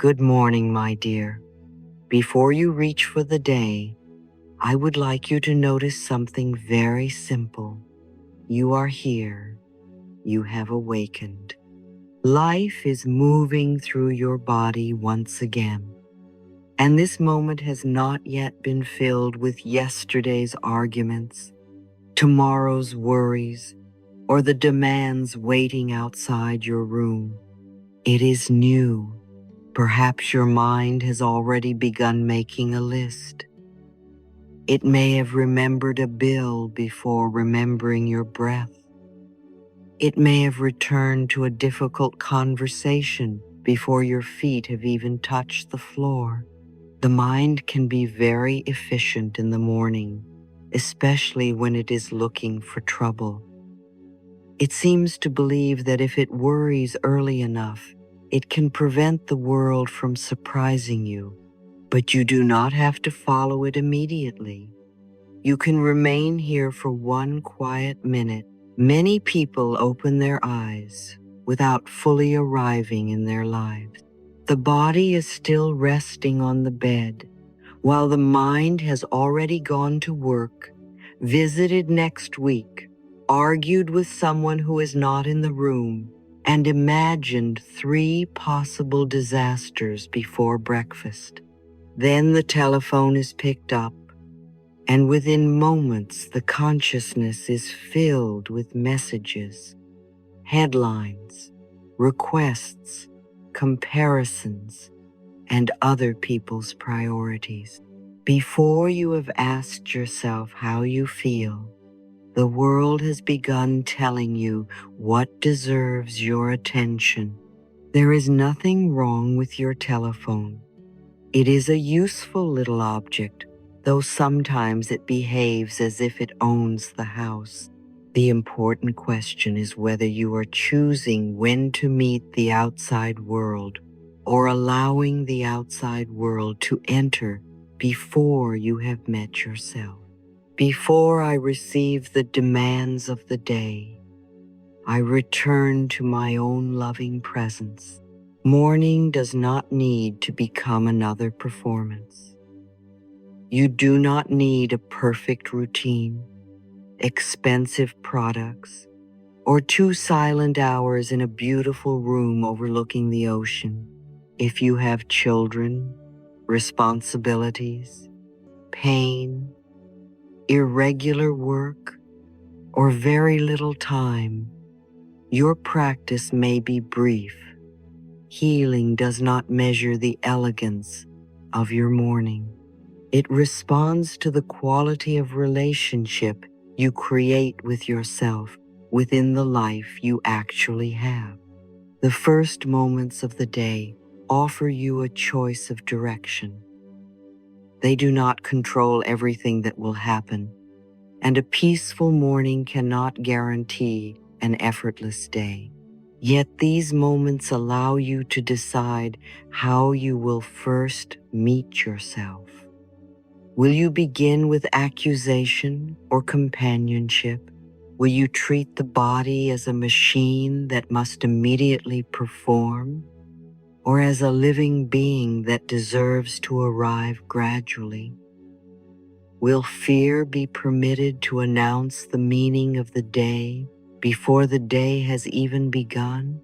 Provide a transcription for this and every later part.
Good morning, my dear. Before you reach for the day, I would like you to notice something very simple. You are here. You have awakened. Life is moving through your body once again. And this moment has not yet been filled with yesterday's arguments, tomorrow's worries, or the demands waiting outside your room. It is new. Perhaps your mind has already begun making a list. It may have remembered a bill before remembering your breath. It may have returned to a difficult conversation before your feet have even touched the floor. The mind can be very efficient in the morning, especially when it is looking for trouble. It seems to believe that if it worries early enough, it can prevent the world from surprising you, but you do not have to follow it immediately. You can remain here for one quiet minute. Many people open their eyes without fully arriving in their lives. The body is still resting on the bed, while the mind has already gone to work, visited next week, argued with someone who is not in the room, and imagined 3 possible disasters before breakfast. Then the telephone is picked up, and within moments the consciousness is filled with messages, headlines, requests, comparisons, and other people's priorities. Before you have asked yourself how you feel, the world has begun telling you what deserves your attention. There is nothing wrong with your telephone. It is a useful little object, though sometimes it behaves as if it owns the house. The important question is whether you are choosing when to meet the outside world or allowing the outside world to enter before you have met yourself. Before I receive the demands of the day, I return to my own loving presence. Morning does not need to become another performance. You do not need a perfect routine, expensive products, or 2 silent hours in a beautiful room overlooking the ocean. If you have children, responsibilities, pain, irregular work, or very little time, your practice may be brief. Healing does not measure the elegance of your morning. It responds to the quality of relationship you create with yourself within the life you actually have. The first moments of the day offer you a choice of direction. They do not control everything that will happen, and a peaceful morning cannot guarantee an effortless day. Yet these moments allow you to decide how you will first meet yourself. Will you begin with accusation or companionship? Will you treat the body as a machine that must immediately perform, or as a living being that deserves to arrive gradually? Will fear be permitted to announce the meaning of the day before the day has even begun?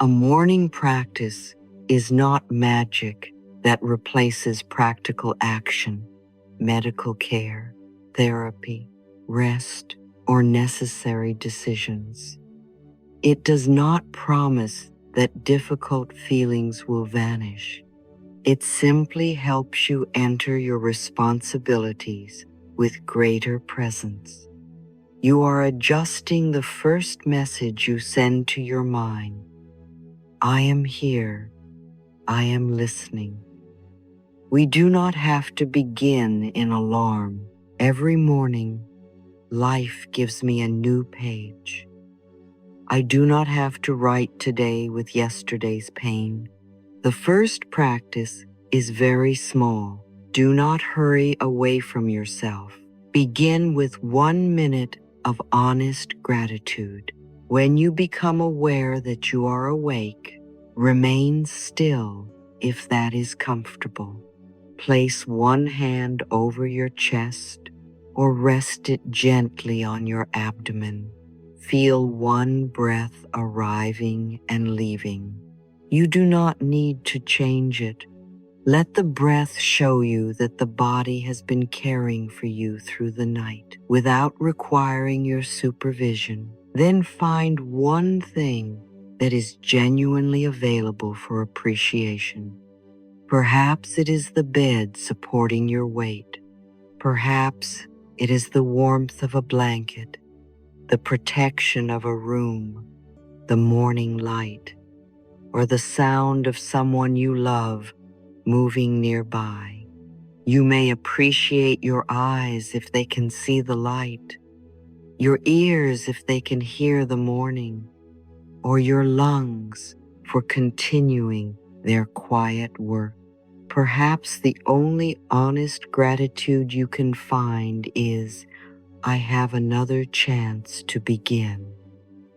A morning practice is not magic that replaces practical action, medical care, therapy, rest, or necessary decisions. It does not promise that difficult feelings will vanish. It simply helps you enter your responsibilities with greater presence. You are adjusting the first message you send to your mind. I am here. I am listening. We do not have to begin in alarm. Every morning, life gives me a new page. I do not have to write today with yesterday's pain. The first practice is very small. Do not hurry away from yourself. Begin with 1 minute of honest gratitude. When you become aware that you are awake, remain still if that is comfortable. Place one hand over your chest or rest it gently on your abdomen. Feel one breath arriving and leaving. You do not need to change it. Let the breath show you that the body has been caring for you through the night without requiring your supervision. Then find one thing that is genuinely available for appreciation. Perhaps it is the bed supporting your weight. Perhaps it is the warmth of a blanket, the protection of a room, the morning light, or the sound of someone you love moving nearby. You may appreciate your eyes if they can see the light, your ears if they can hear the morning, or your lungs for continuing their quiet work. Perhaps the only honest gratitude you can find is, I have another chance to begin.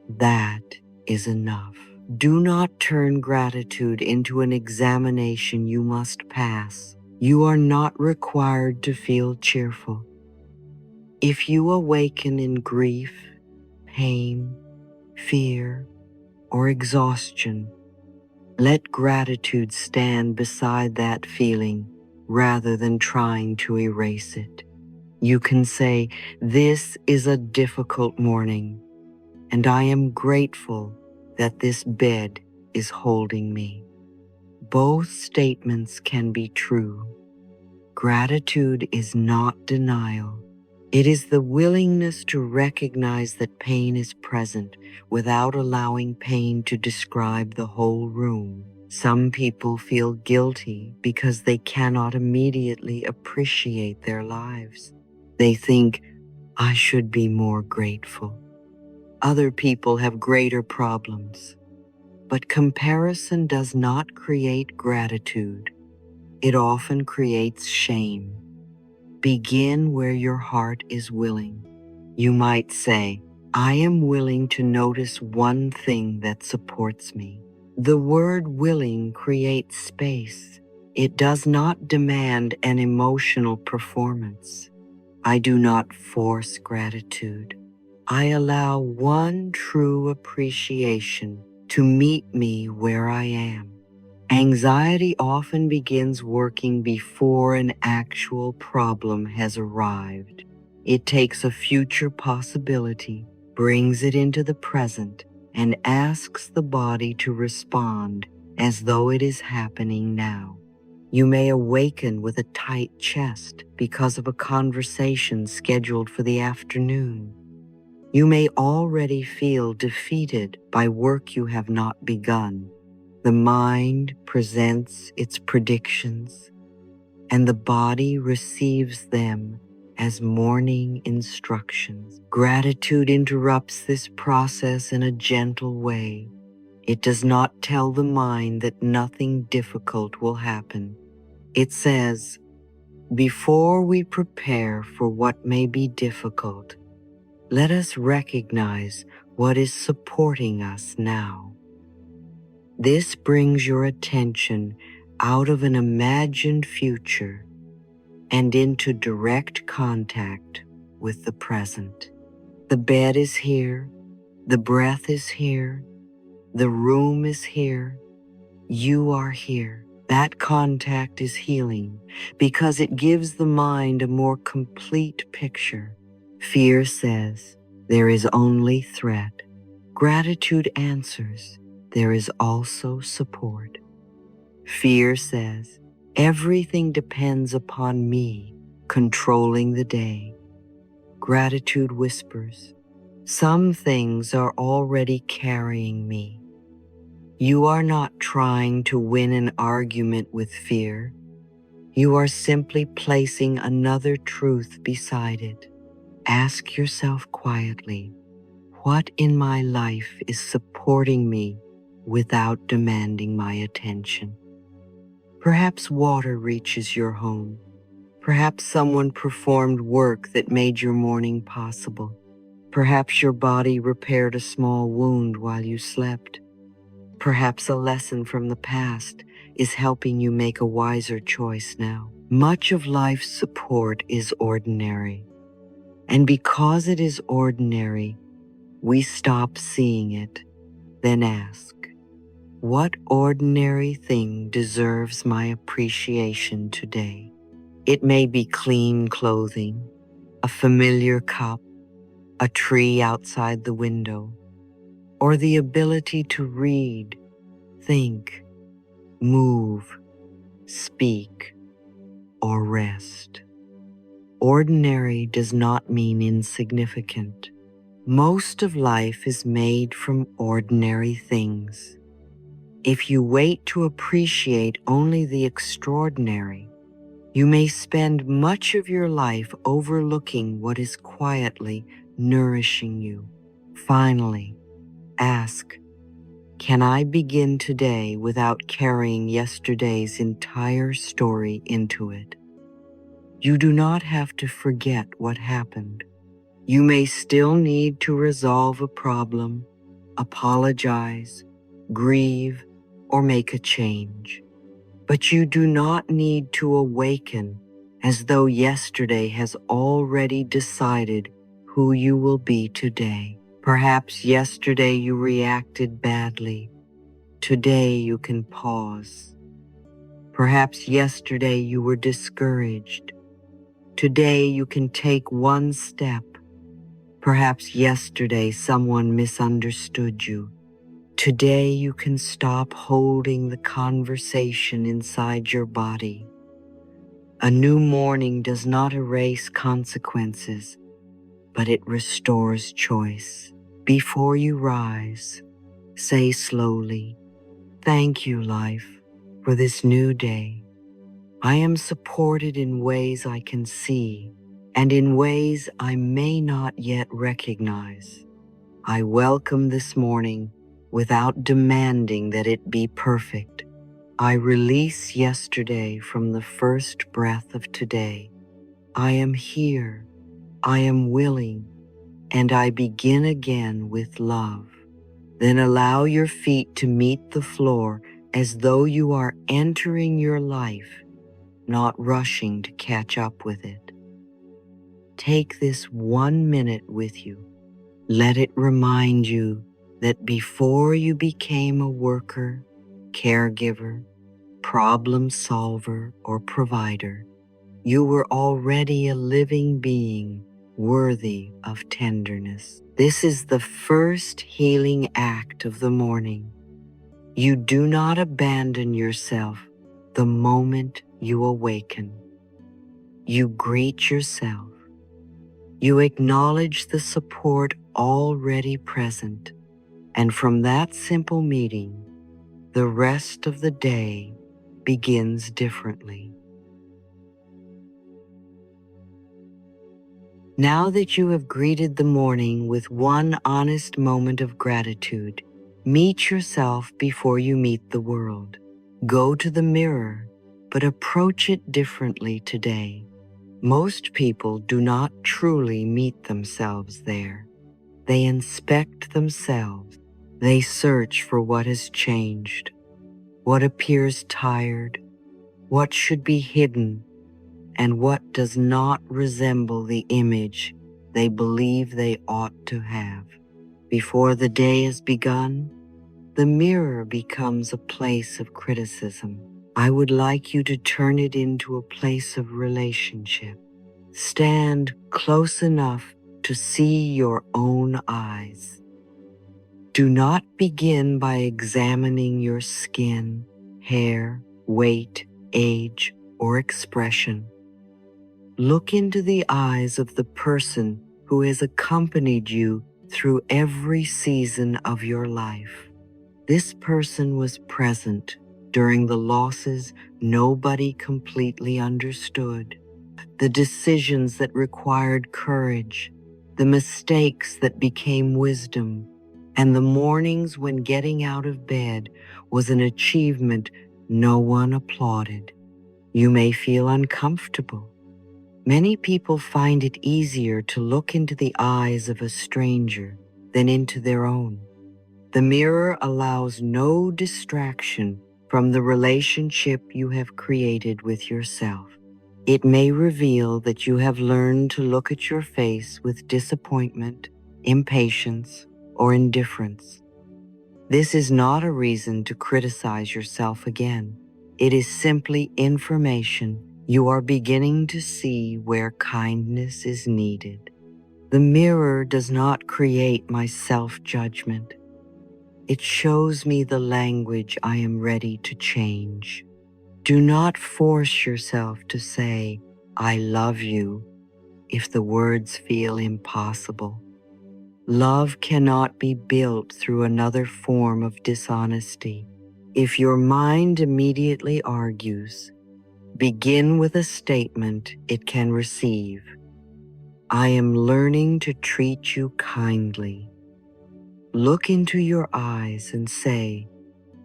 That is enough. Do not turn gratitude into an examination you must pass. You are not required to feel cheerful. If you awaken in grief, pain, fear, or exhaustion, let gratitude stand beside that feeling rather than trying to erase it. You can say, this is a difficult morning, and I am grateful that this bed is holding me. Both statements can be true. Gratitude is not denial. It is the willingness to recognize that pain is present without allowing pain to describe the whole room. Some people feel guilty because they cannot immediately appreciate their lives. They think, I should be more grateful. Other people have greater problems. But comparison does not create gratitude. It often creates shame. Begin where your heart is willing. You might say, I am willing to notice one thing that supports me. The word willing creates space. It does not demand an emotional performance. I do not force gratitude. I allow one true appreciation to meet me where I am. Anxiety often begins working before an actual problem has arrived. It takes a future possibility, brings it into the present, and asks the body to respond as though it is happening now. You may awaken with a tight chest because of a conversation scheduled for the afternoon. You may already feel defeated by work you have not begun. The mind presents its predictions, and the body receives them as morning instructions. Gratitude interrupts this process in a gentle way. It does not tell the mind that nothing difficult will happen. It says, before we prepare for what may be difficult, let us recognize what is supporting us now. This brings your attention out of an imagined future and into direct contact with the present. The bed is here, the breath is here, the room is here, you are here. That contact is healing because it gives the mind a more complete picture. Fear says, there is only threat. Gratitude answers, there is also support. Fear says, everything depends upon me controlling the day. Gratitude whispers, some things are already carrying me. You are not trying to win an argument with fear. You are simply placing another truth beside it. Ask yourself quietly, what in my life is supporting me without demanding my attention? Perhaps water reaches your home. Perhaps someone performed work that made your morning possible. Perhaps your body repaired a small wound while you slept. Perhaps a lesson from the past is helping you make a wiser choice now. Much of life's support is ordinary, and because it is ordinary, we stop seeing it, then ask, what ordinary thing deserves my appreciation today? It may be clean clothing, a familiar cup, a tree outside the window, or the ability to read, think, move, speak, or rest. Ordinary does not mean insignificant. Most of life is made from ordinary things. If you wait to appreciate only the extraordinary, you may spend much of your life overlooking what is quietly nourishing you. Finally, ask, can I begin today without carrying yesterday's entire story into it? You do not have to forget what happened. You may still need to resolve a problem, apologize, grieve, or make a change. But you do not need to awaken as though yesterday has already decided who you will be today. Perhaps yesterday you reacted badly. Today you can pause. Perhaps yesterday you were discouraged. Today you can take one step. Perhaps yesterday someone misunderstood you. Today you can stop holding the conversation inside your body. A new morning does not erase consequences, but it restores choice. Before you rise, say slowly, thank you, life, for this new day. I am supported in ways I can see and in ways I may not yet recognize. I welcome this morning without demanding that it be perfect. I release yesterday from the first breath of today. I am here, I am willing, and I begin again with love. Then allow your feet to meet the floor as though you are entering your life, not rushing to catch up with it. Take this 1 minute with you. Let it remind you that before you became a worker, caregiver, problem solver, or provider, you were already a living being worthy of tenderness. This is the first healing act of the morning. You do not abandon yourself the moment you awaken. You greet yourself. You acknowledge the support already present, and from that simple meeting, the rest of the day begins differently. Now that you have greeted the morning with one honest moment of gratitude, meet yourself before you meet the world. Go to the mirror, but approach it differently today. Most people do not truly meet themselves there. They inspect themselves. They search for what has changed, what appears tired, what should be hidden, and what does not resemble the image they believe they ought to have. Before the day has begun, the mirror becomes a place of criticism. I would like you to turn it into a place of relationship. Stand close enough to see your own eyes. Do not begin by examining your skin, hair, weight, age, or expression. Look into the eyes of the person who has accompanied you through every season of your life. This person was present during the losses nobody completely understood, the decisions that required courage, the mistakes that became wisdom, and the mornings when getting out of bed was an achievement no one applauded. You may feel uncomfortable. Many people find it easier to look into the eyes of a stranger than into their own. The mirror allows no distraction from the relationship you have created with yourself. It may reveal that you have learned to look at your face with disappointment, impatience, or indifference. This is not a reason to criticize yourself again. It is simply information you are beginning to see where kindness is needed. The mirror does not create my self-judgment. It shows me the language I am ready to change. Do not force yourself to say, "I love you," if the words feel impossible. Love cannot be built through another form of dishonesty. If your mind immediately argues, begin with a statement it can receive. I am learning to treat you kindly. Look into your eyes and say,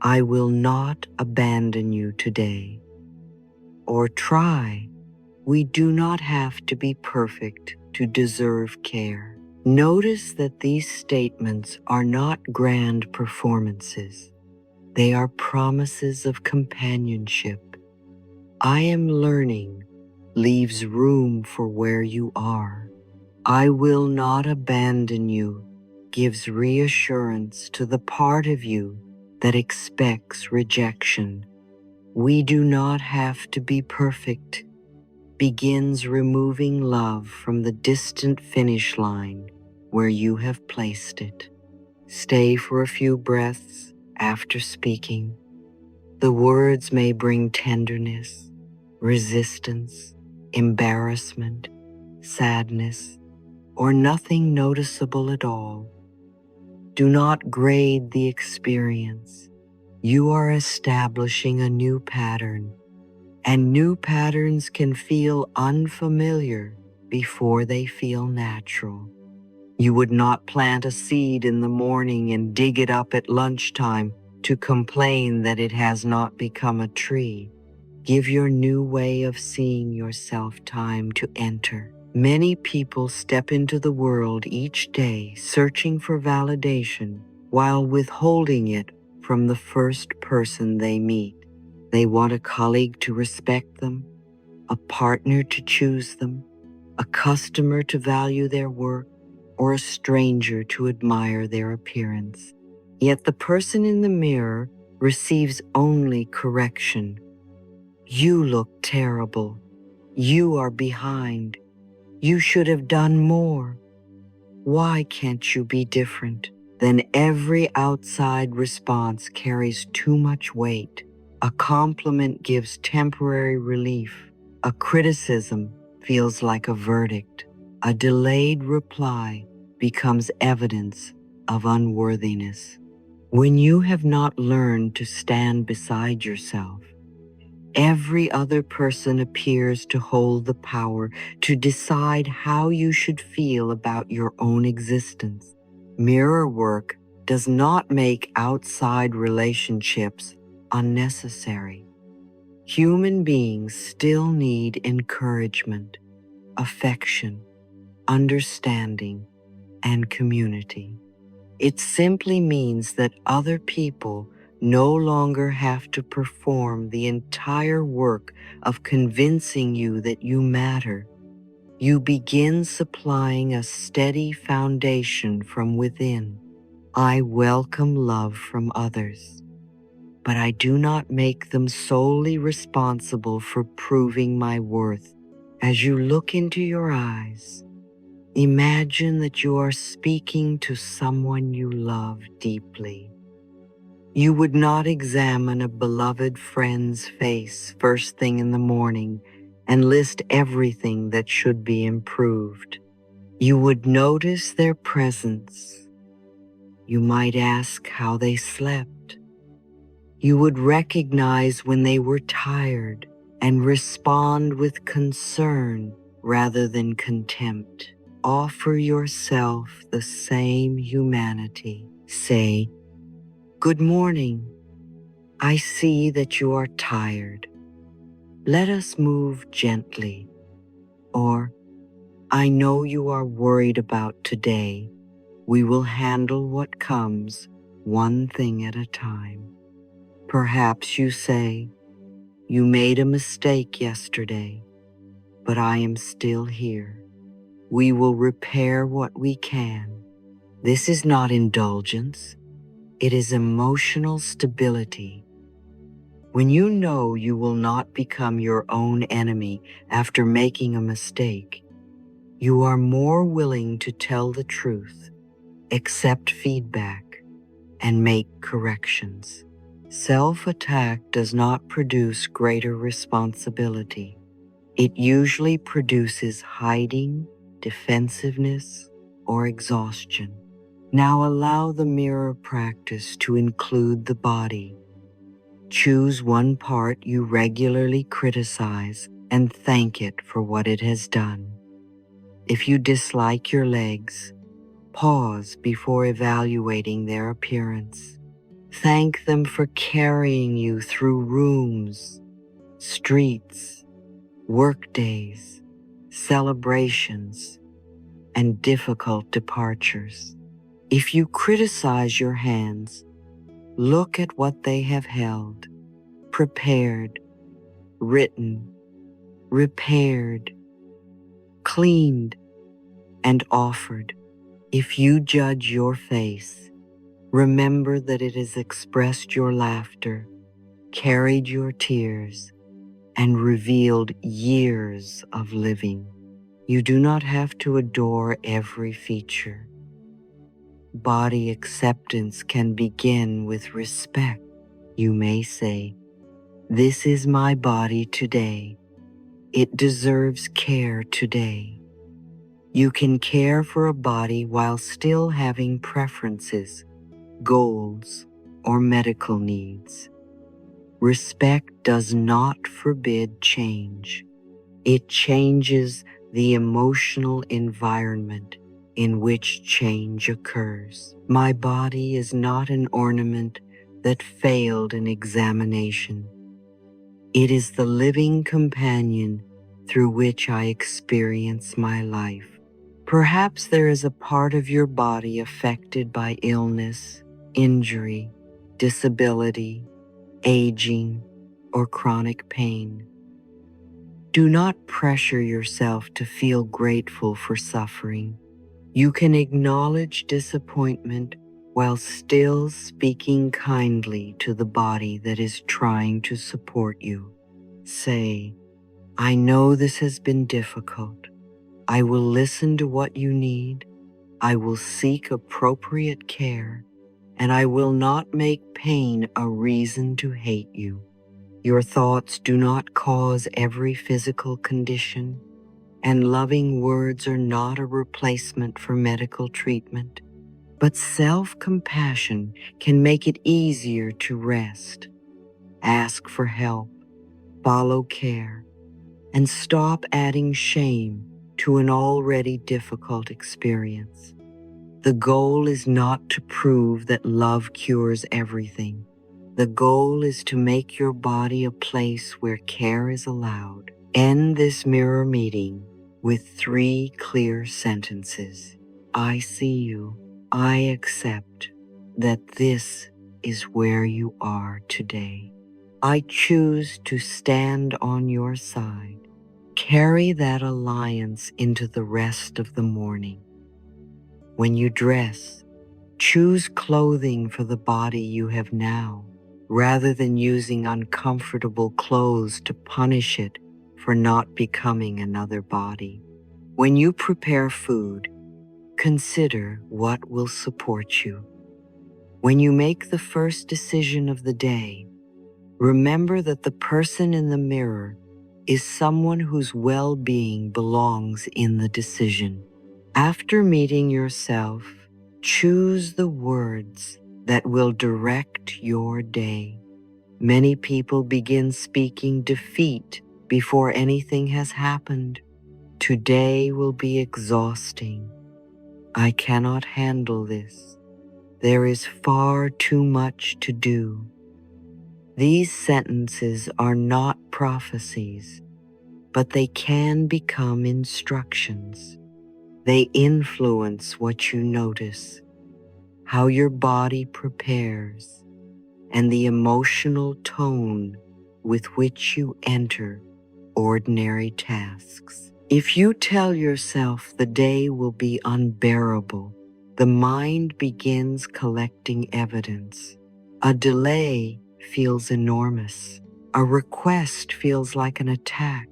I will not abandon you today. Or try, we do not have to be perfect to deserve care. Notice that these statements are not grand performances. They are promises of companionship. I am learning leaves room for where you are. I will not abandon you gives reassurance to the part of you that expects rejection. We do not have to be perfect begins removing love from the distant finish line where you have placed it. Stay for a few breaths after speaking. The words may bring tenderness, resistance, embarrassment, sadness, or nothing noticeable at all. Do not grade the experience. You are establishing a new pattern, and new patterns can feel unfamiliar before they feel natural. You would not plant a seed in the morning and dig it up at lunchtime to complain that it has not become a tree. Give your new way of seeing yourself time to enter. Many people step into the world each day searching for validation while withholding it from the first person they meet. They want a colleague to respect them, a partner to choose them, a customer to value their work, or a stranger to admire their appearance. Yet the person in the mirror receives only correction. You look terrible. You are behind. You should have done more. Why can't you be different? Then every outside response carries too much weight. A compliment gives temporary relief. A criticism feels like a verdict. A delayed reply becomes evidence of unworthiness. When you have not learned to stand beside yourself, every other person appears to hold the power to decide how you should feel about your own existence. Mirror work does not make outside relationships unnecessary. Human beings still need encouragement, affection, understanding, and community. It simply means that other people no longer have to perform the entire work of convincing you that you matter. You begin supplying a steady foundation from within. I welcome love from others, but I do not make them solely responsible for proving my worth. As you look into your eyes, imagine that you are speaking to someone you love deeply. You would not examine a beloved friend's face first thing in the morning and list everything that should be improved. You would notice their presence. You might ask how they slept. You would recognize when they were tired and respond with concern rather than contempt. Offer yourself the same humanity. Say, "Good morning. I see that you are tired. Let us move gently." Or, "I know you are worried about today. We will handle what comes one thing at a time. Perhaps you say, "You made a mistake yesterday, but I am still here." We will repair what we can. This is not indulgence. It is emotional stability. When you know you will not become your own enemy after making a mistake, you are more willing to tell the truth, accept feedback, and make corrections. Self-attack does not produce greater responsibility. It usually produces hiding, defensiveness, or exhaustion. Now allow the mirror practice to include the body. Choose one part you regularly criticize and thank it for what it has done. If you dislike your legs, pause before evaluating their appearance. Thank them for carrying you through rooms, streets, workdays, celebrations, and difficult departures. If you criticize your hands, look at what they have held, prepared, written, repaired, cleaned, and offered. If you judge your face, remember that it has expressed your laughter, carried your tears, and revealed years of living. You do not have to adore every feature. Body acceptance can begin with respect. You may say, "This is my body today. It deserves care today." You can care for a body while still having preferences, goals, or medical needs. Respect does not forbid change. It changes the emotional environment in which change occurs. My body is not an ornament that failed an examination. It is the living companion through which I experience my life. Perhaps there is a part of your body affected by illness, injury, disability, aging, or chronic pain. Do not pressure yourself to feel grateful for suffering. You can acknowledge disappointment while still speaking kindly to the body that is trying to support you. Say, "I know this has been difficult. I will listen to what you need. I will seek appropriate care, and I will not make pain a reason to hate you." Your thoughts do not cause every physical condition, and loving words are not a replacement for medical treatment. But self-compassion can make it easier to rest, ask for help, follow care, and stop adding shame to an already difficult experience. The goal is not to prove that love cures everything. The goal is to make your body a place where care is allowed. End this mirror meeting with 3 clear sentences. I see you. I accept that this is where you are today. I choose to stand on your side. Carry that alliance into the rest of the morning. When you dress, choose clothing for the body you have now, rather than using uncomfortable clothes to punish it for not becoming another body. When you prepare food, consider what will support you. When you make the first decision of the day, remember that the person in the mirror is someone whose well-being belongs in the decision. After meeting yourself, choose the words that will direct your day. Many people begin speaking defeat before anything has happened. Today will be exhausting. I cannot handle this. There is far too much to do. These sentences are not prophecies, but they can become instructions. They influence what you notice. how your body prepares, and the emotional tone with which you enter ordinary tasks. If you tell yourself the day will be unbearable, the mind begins collecting evidence. A delay feels enormous. A request feels like an attack.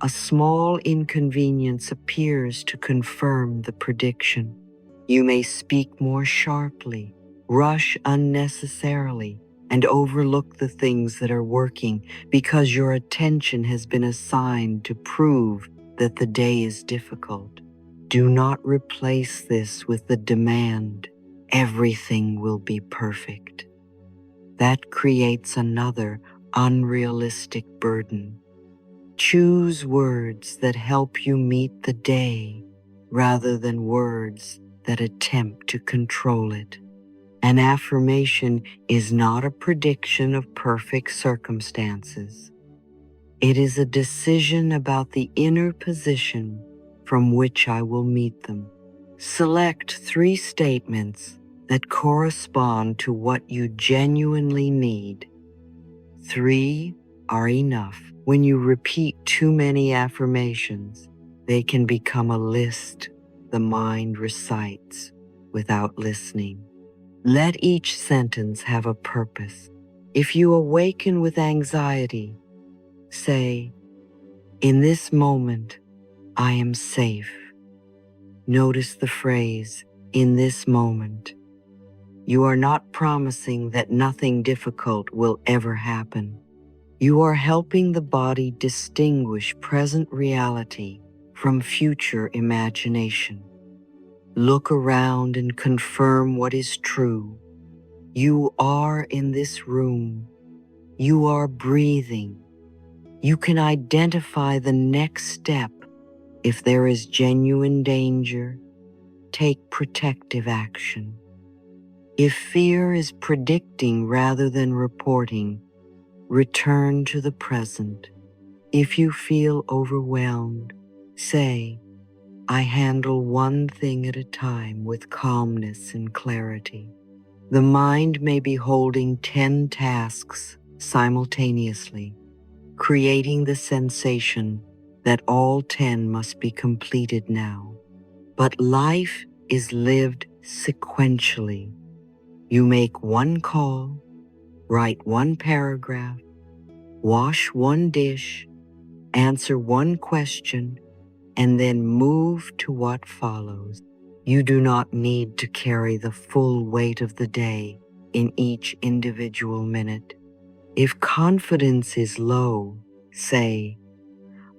A small inconvenience appears to confirm the prediction. You may speak more sharply, rush unnecessarily, and overlook the things that are working because your attention has been assigned to prove that the day is difficult. Do not replace this with the demand, everything will be perfect. That creates another unrealistic burden. Choose words that help you meet the day rather than words that attempt to control it. An affirmation is not a prediction of perfect circumstances. It is a decision about the inner position from which I will meet them. Select 3 statements that correspond to what you genuinely need. 3 are enough. When you repeat too many affirmations, they can become a list the mind recites without listening. Let each sentence have a purpose. If you awaken with anxiety, say, "In this moment, I am safe." Notice the phrase, "in this moment." You are not promising that nothing difficult will ever happen. You are helping the body distinguish present reality from future imagination. Look around and confirm what is true. You are in this room. You are breathing. You can identify the next step. If there is genuine danger, take protective action. If fear is predicting rather than reporting, return to the present. If you feel overwhelmed, say, "I handle one thing at a time with calmness and clarity." The mind may be holding 10 tasks simultaneously, creating the sensation that all 10 must be completed now. But life is lived sequentially. You make one call, write one paragraph, wash one dish, answer one question, and then move to what follows. You do not need to carry the full weight of the day in each individual minute. If confidence is low, say,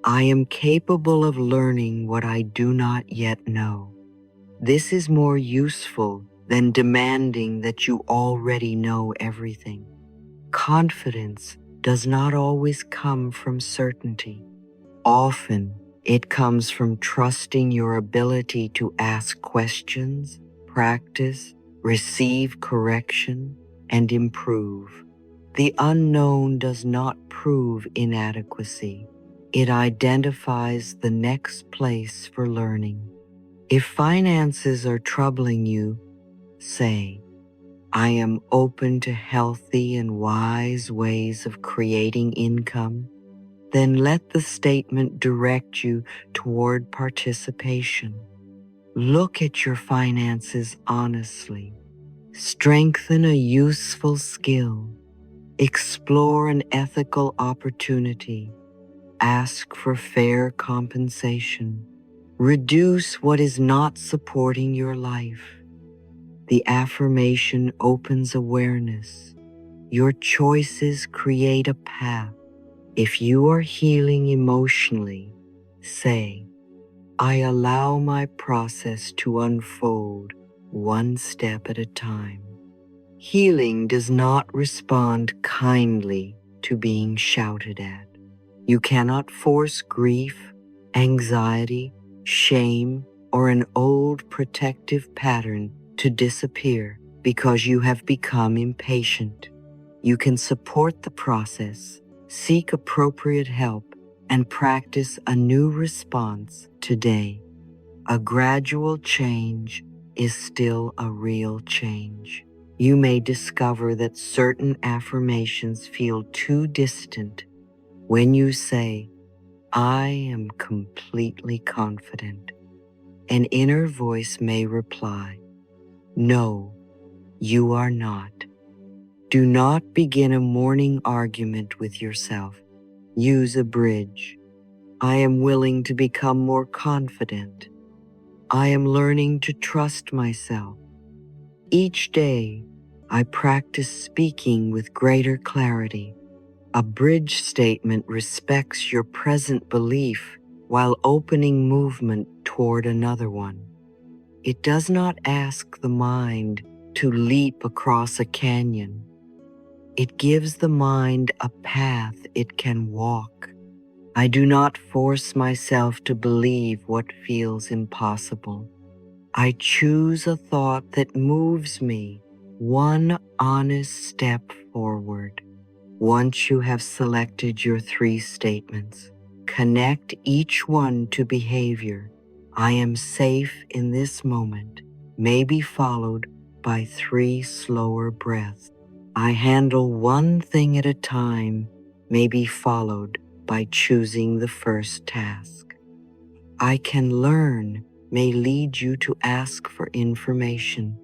"I am capable of learning what I do not yet know." This is more useful than demanding that you already know everything. Confidence does not always come from certainty. Often, it comes from trusting your ability to ask questions, practice, receive correction, and improve. The unknown does not prove inadequacy. It identifies the next place for learning. If finances are troubling you, say, "I am open to healthy and wise ways of creating income." Then let the statement direct you toward participation. Look at your finances honestly. Strengthen a useful skill. Explore an ethical opportunity. Ask for fair compensation. Reduce what is not supporting your life. The affirmation opens awareness. Your choices create a path. If you are healing emotionally, say, "I allow my process to unfold one step at a time." Healing does not respond kindly to being shouted at. You cannot force grief, anxiety, shame, or an old protective pattern to disappear because you have become impatient. You can support the process, seek appropriate help, and practice a new response today. A gradual change is still a real change. You may discover that certain affirmations feel too distant when you say, "I am completely confident." An inner voice may reply, "No, you are not." Do not begin a morning argument with yourself. Use a bridge. I am willing to become more confident. I am learning to trust myself. Each day, I practice speaking with greater clarity. A bridge statement respects your present belief while opening movement toward another one. It does not ask the mind to leap across a canyon. It gives the mind a path it can walk. I do not force myself to believe what feels impossible. I choose a thought that moves me one honest step forward. Once you have selected your 3 statements, connect each one to behavior. "I am safe in this moment" may be followed by 3 slower breaths. "I handle one thing at a time" may be followed by choosing the first task. "I can learn" may lead you to ask for information.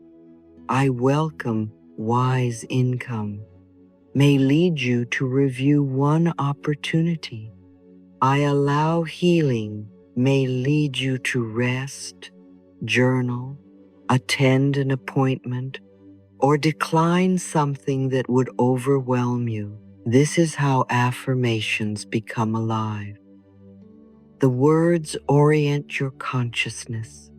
"I welcome wise income" may lead you to review one opportunity. "I allow healing" may lead you to rest, journal, attend an appointment, or decline something that would overwhelm you. This is how affirmations become alive. The words orient your consciousness,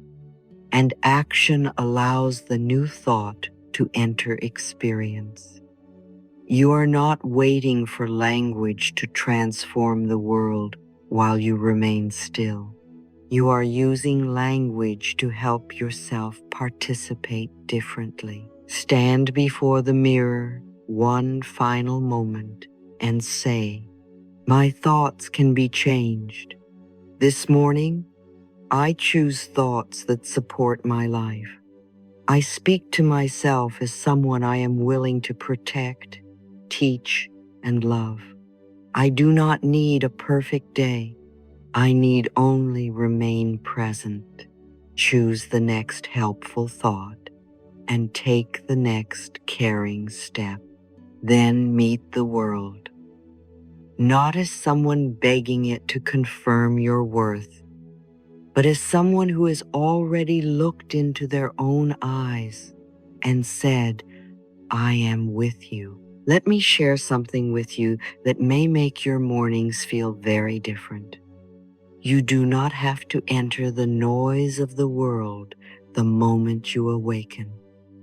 and action allows the new thought to enter experience. You are not waiting for language to transform the world while you remain still. You are using language to help yourself participate differently. Stand before the mirror one final moment and say, "My thoughts can be changed. This morning, I choose thoughts that support my life. I speak to myself as someone I am willing to protect, teach, and love. I do not need a perfect day. I need only remain present." Choose the next helpful thought and take the next caring step. Then meet the world, not as someone begging it to confirm your worth, but as someone who has already looked into their own eyes and said, "I am with you." Let me share something with you that may make your mornings feel very different. You do not have to enter the noise of the world the moment you awaken.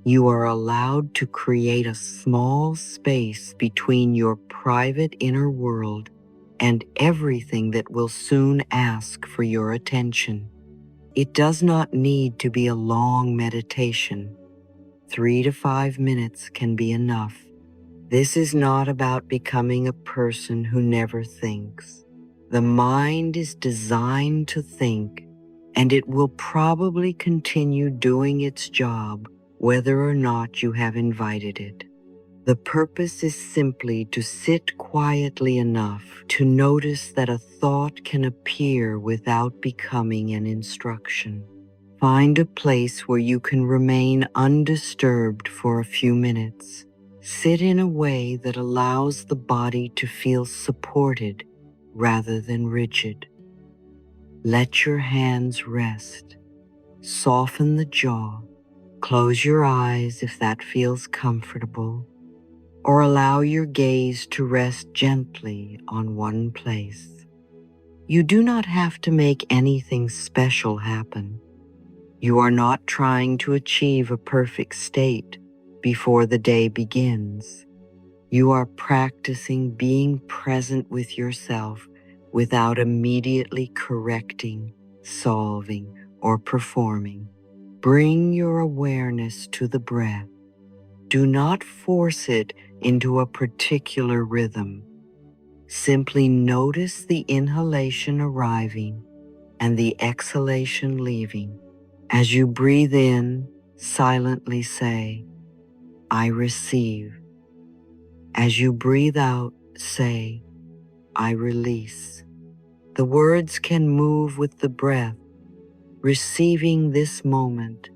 You are allowed to create a small space between your private inner world and everything that will soon ask for your attention. It does not need to be a long meditation. 3 to 5 minutes can be enough. This is not about becoming a person who never thinks. The mind is designed to think, and it will probably continue doing its job whether or not you have invited it. The purpose is simply to sit quietly enough to notice that a thought can appear without becoming an instruction. Find a place where you can remain undisturbed for a few minutes. Sit in a way that allows the body to feel supported rather than rigid. Let your hands rest. Soften the jaw. Close your eyes if that feels comfortable, or allow your gaze to rest gently on one place. You do not have to make anything special happen. You are not trying to achieve a perfect state before the day begins. You are practicing being present with yourself without immediately correcting, solving, or performing. Bring your awareness to the breath. Do not force it into a particular rhythm. Simply notice the inhalation arriving and the exhalation leaving. As you breathe in, Silently say, I receive. As you breathe out, say, I release. The words can move with the breath, receiving this moment,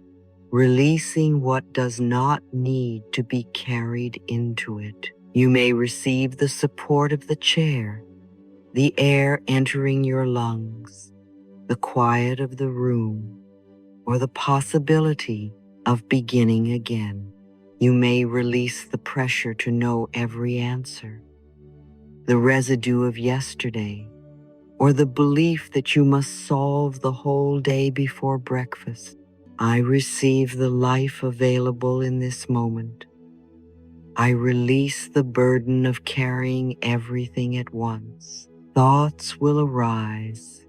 releasing what does not need to be carried into it. You may receive the support of the chair, the air entering your lungs, the quiet of the room, or the possibility of beginning again. You may release the pressure to know every answer, the residue of yesterday, or the belief that you must solve the whole day before breakfast. I receive the life available in this moment. I release the burden of carrying everything at once. Thoughts will arise.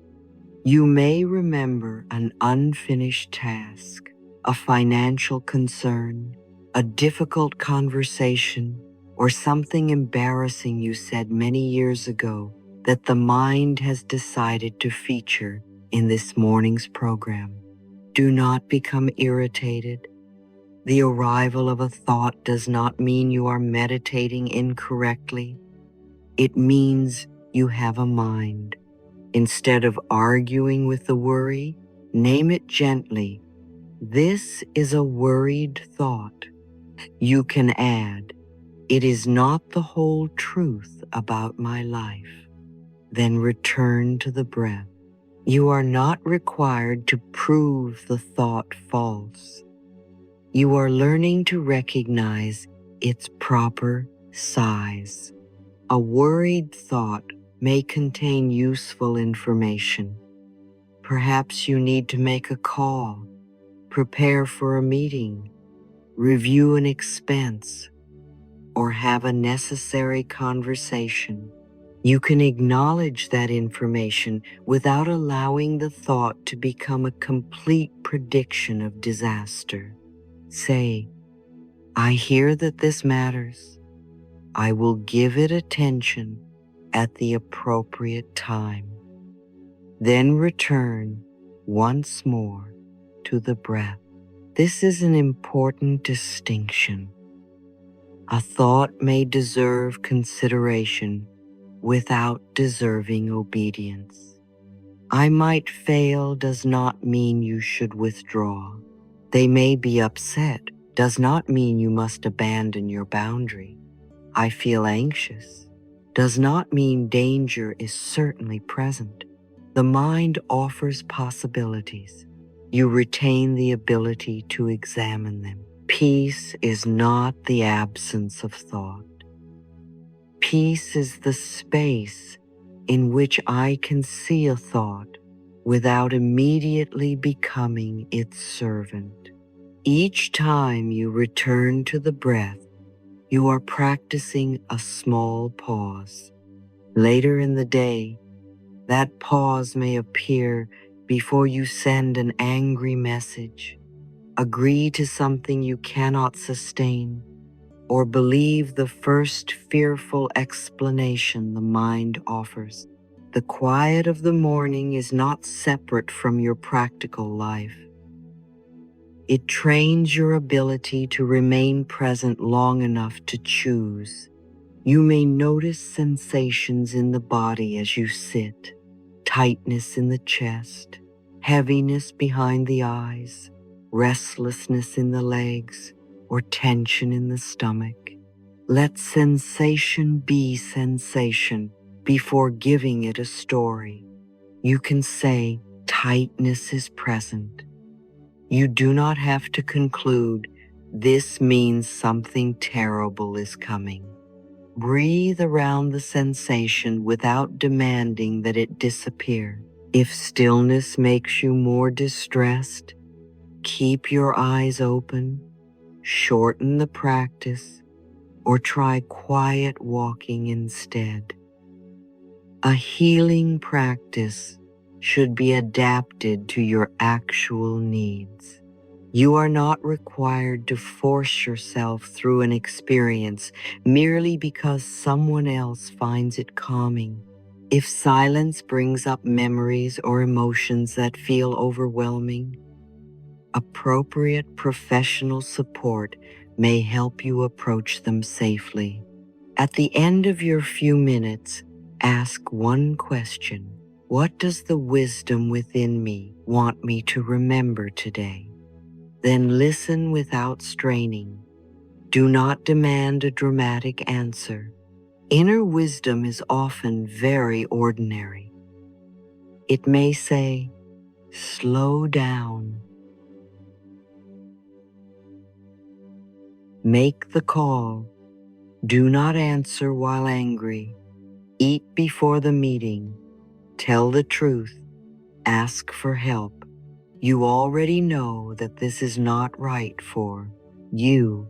You may remember an unfinished task, a financial concern, a difficult conversation, or something embarrassing you said many years ago that the mind has decided to feature in this morning's program. Do not become irritated. The arrival of a thought does not mean you are meditating incorrectly. It means you have a mind. Instead of arguing with the worry, name it gently. This is a worried thought. You can add, it is not the whole truth about my life. Then return to the breath. You are not required to prove the thought false. You are learning to recognize its proper size. A worried thought may contain useful information. Perhaps you need to make a call, prepare for a meeting, review an expense, or have a necessary conversation. You can acknowledge that information without allowing the thought to become a complete prediction of disaster. Say, I hear that this matters. I will give it attention at the appropriate time. Then return once more to the breath. This is an important distinction. A thought may deserve consideration without deserving obedience. I might fail does not mean you should withdraw. They may be upset does not mean you must abandon your boundary. I feel anxious does not mean danger is certainly present. The mind offers possibilities. You retain the ability to examine them. Peace is not the absence of thought. Peace is the space in which I can see a thought without immediately becoming its servant. Each time you return to the breath, you are practicing a small pause. Later in the day, that pause may appear before you send an angry message, agree to something you cannot sustain, or believe the first fearful explanation the mind offers. The quiet of the morning is not separate from your practical life. It trains your ability to remain present long enough to choose. You may notice sensations in the body as you sit, tightness in the chest, heaviness behind the eyes, restlessness in the legs, or tension in the stomach. Let sensation be sensation before giving it a story. You can say, tightness is present. You do not have to conclude, this means something terrible is coming. Breathe around the sensation without demanding that it disappear. If stillness makes you more distressed, keep your eyes open, shorten the practice, or try quiet walking instead. A healing practice should be adapted to your actual needs. You are not required to force yourself through an experience merely because someone else finds it calming. If silence brings up memories or emotions that feel overwhelming, Appropriate professional support may help you approach them safely. At the end of your few minutes, ask one question. What does the wisdom within me want me to remember today? Then listen without straining. Do not demand a dramatic answer. Inner wisdom is often very ordinary. It may say, slow down. Make the call. Do not answer while angry. Eat before the meeting. Tell the truth. Ask for help. You already know that this is not right for you.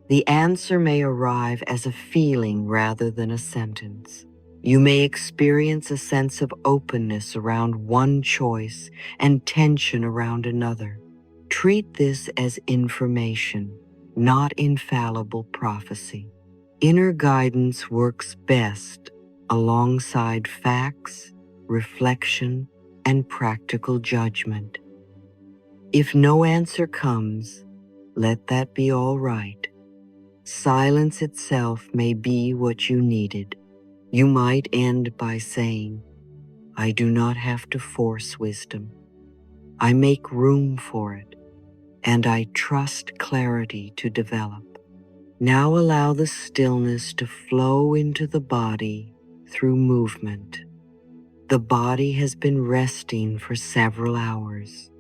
The answer may arrive as a feeling rather than a sentence. You may experience a sense of openness around one choice and tension around another. Treat this as information, not infallible prophecy. Inner guidance works best alongside facts, reflection, and practical judgment. If no answer comes, let that be all right. Silence itself may be what you needed. You might end by saying, I do not have to force wisdom. I make room for it, and I trust clarity to develop. Now allow the stillness to flow into the body through movement. The body has been resting for several hours.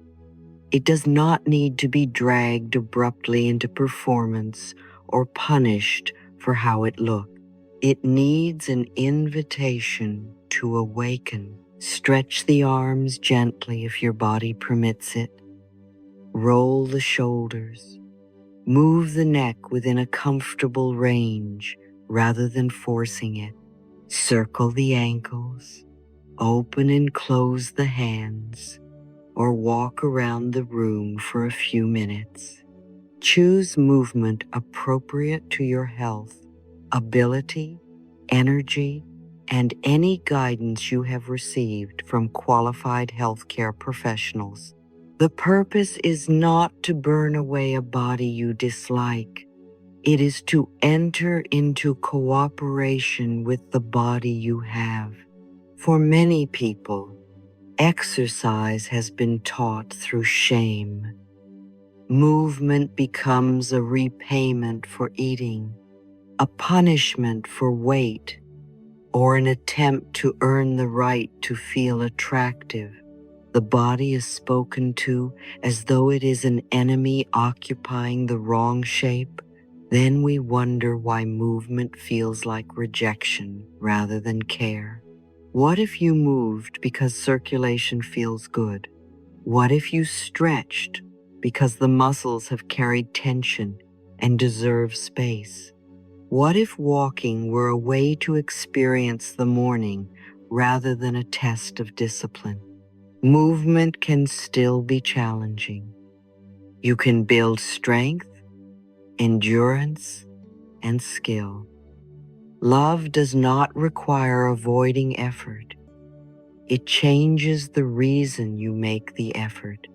It does not need to be dragged abruptly into performance or punished for how it looked. It needs an invitation to awaken. Stretch the arms gently if your body permits it. Roll the shoulders. Move the neck within a comfortable range rather than forcing it. Circle the ankles. Open and close the hands, or walk around the room for a few minutes. Choose movement appropriate to your health, ability, energy, and any guidance you have received from qualified healthcare professionals. The purpose is not to burn away a body you dislike. It is to enter into cooperation with the body you have. For many people, exercise has been taught through shame. Movement becomes a repayment for eating, a punishment for weight, or an attempt to earn the right to feel attractive. The body is spoken to as though it is an enemy occupying the wrong shape. Then we wonder why movement feels like rejection rather than care. What if you moved because circulation feels good? What if you stretched because the muscles have carried tension and deserve space? What if walking were a way to experience the morning rather than a test of discipline? Movement can still be challenging. You can build strength, endurance, and skill. Love does not require avoiding effort. It changes the reason you make the effort.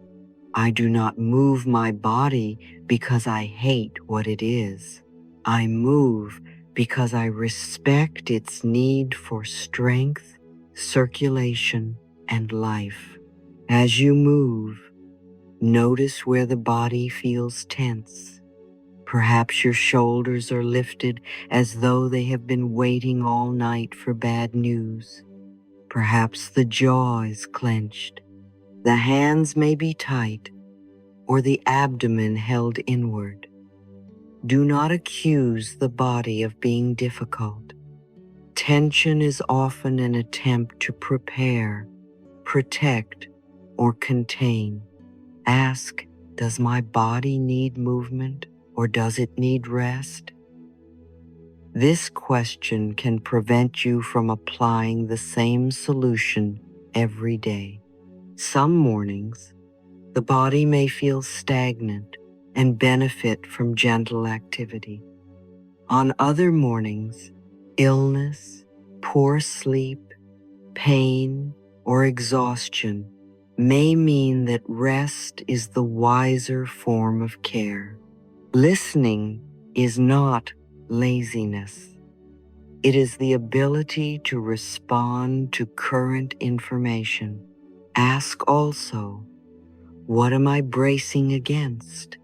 I do not move my body because I hate what it is. I move because I respect its need for strength, circulation, and life. As you move, notice where the body feels tense. Perhaps your shoulders are lifted as though they have been waiting all night for bad news. Perhaps the jaw is clenched. The hands may be tight, or the abdomen held inward. Do not accuse the body of being difficult. Tension is often an attempt to prepare, protect, or contain. Ask, does my body need movement, or does it need rest? This question can prevent you from applying the same solution every day. Some mornings, the body may feel stagnant and benefit from gentle activity. On other mornings, illness, poor sleep, pain, or exhaustion may mean that rest is the wiser form of care. Listening is not laziness. It is the ability to respond to current information. Ask also, what am I bracing against?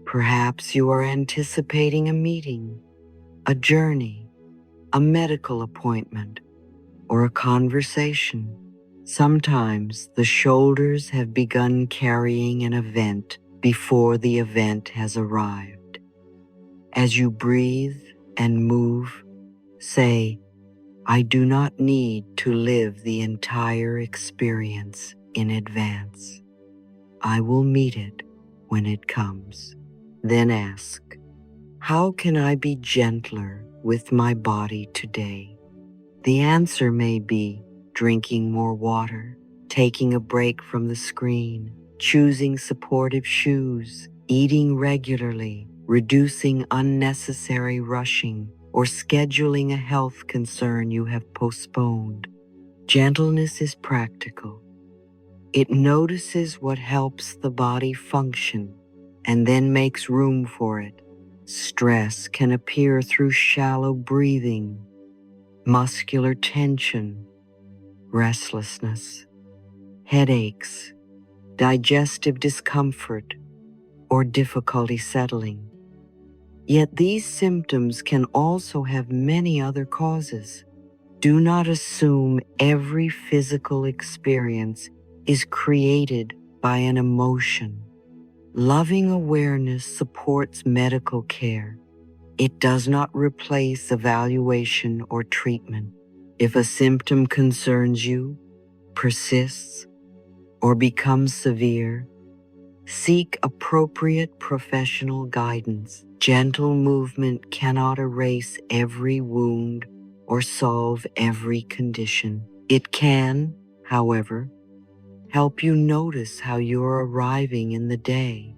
Perhaps you are anticipating a meeting, a journey, a medical appointment, or a conversation. Sometimes the shoulders have begun carrying an event before the event has arrived. As you breathe and move, say, I do not need to live the entire experience in advance. I will meet it when it comes. Then ask, how can I be gentler with my body today? The answer may be drinking more water, taking a break from the screen, choosing supportive shoes, eating regularly, reducing unnecessary rushing, or scheduling a health concern you have postponed. Gentleness is practical. It notices what helps the body function and then makes room for it. Stress can appear through shallow breathing, muscular tension, restlessness, headaches, digestive discomfort, or difficulty settling. Yet these symptoms can also have many other causes. Do not assume every physical experience is created by an emotion. Loving awareness supports medical care. It does not replace evaluation or treatment. If a symptom concerns you, persists, or becomes severe, seek appropriate professional guidance. Gentle movement cannot erase every wound or solve every condition. It can, however, help you notice how you are arriving in the day.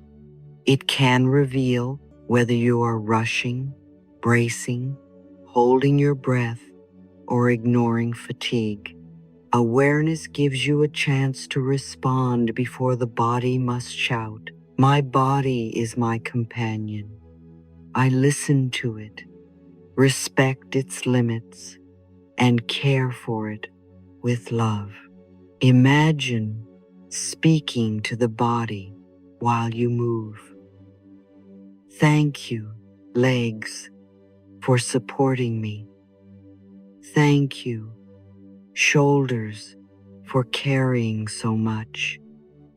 It can reveal whether you are rushing, bracing, holding your breath, or ignoring fatigue. Awareness gives you a chance to respond before the body must shout, my body is my companion. I listen to it, respect its limits, and care for it with love. Imagine speaking to the body while you move. Thank you, legs, for supporting me. Thank you, shoulders, for carrying so much.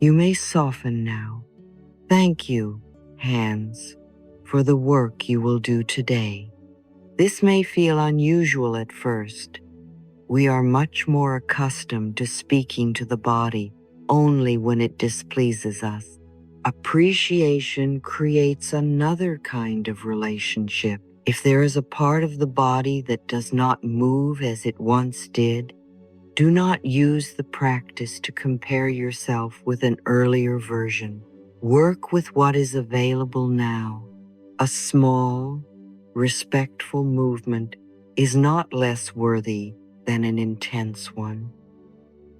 You may soften now. Thank you, hands, for the work you will do today. This may feel unusual at first. We are much more accustomed to speaking to the body only when it displeases us. Appreciation creates another kind of relationship. If there is a part of the body that does not move as it once did, do not use the practice to compare yourself with an earlier version. Work with what is available now. A small, respectful movement is not less worthy than an intense one.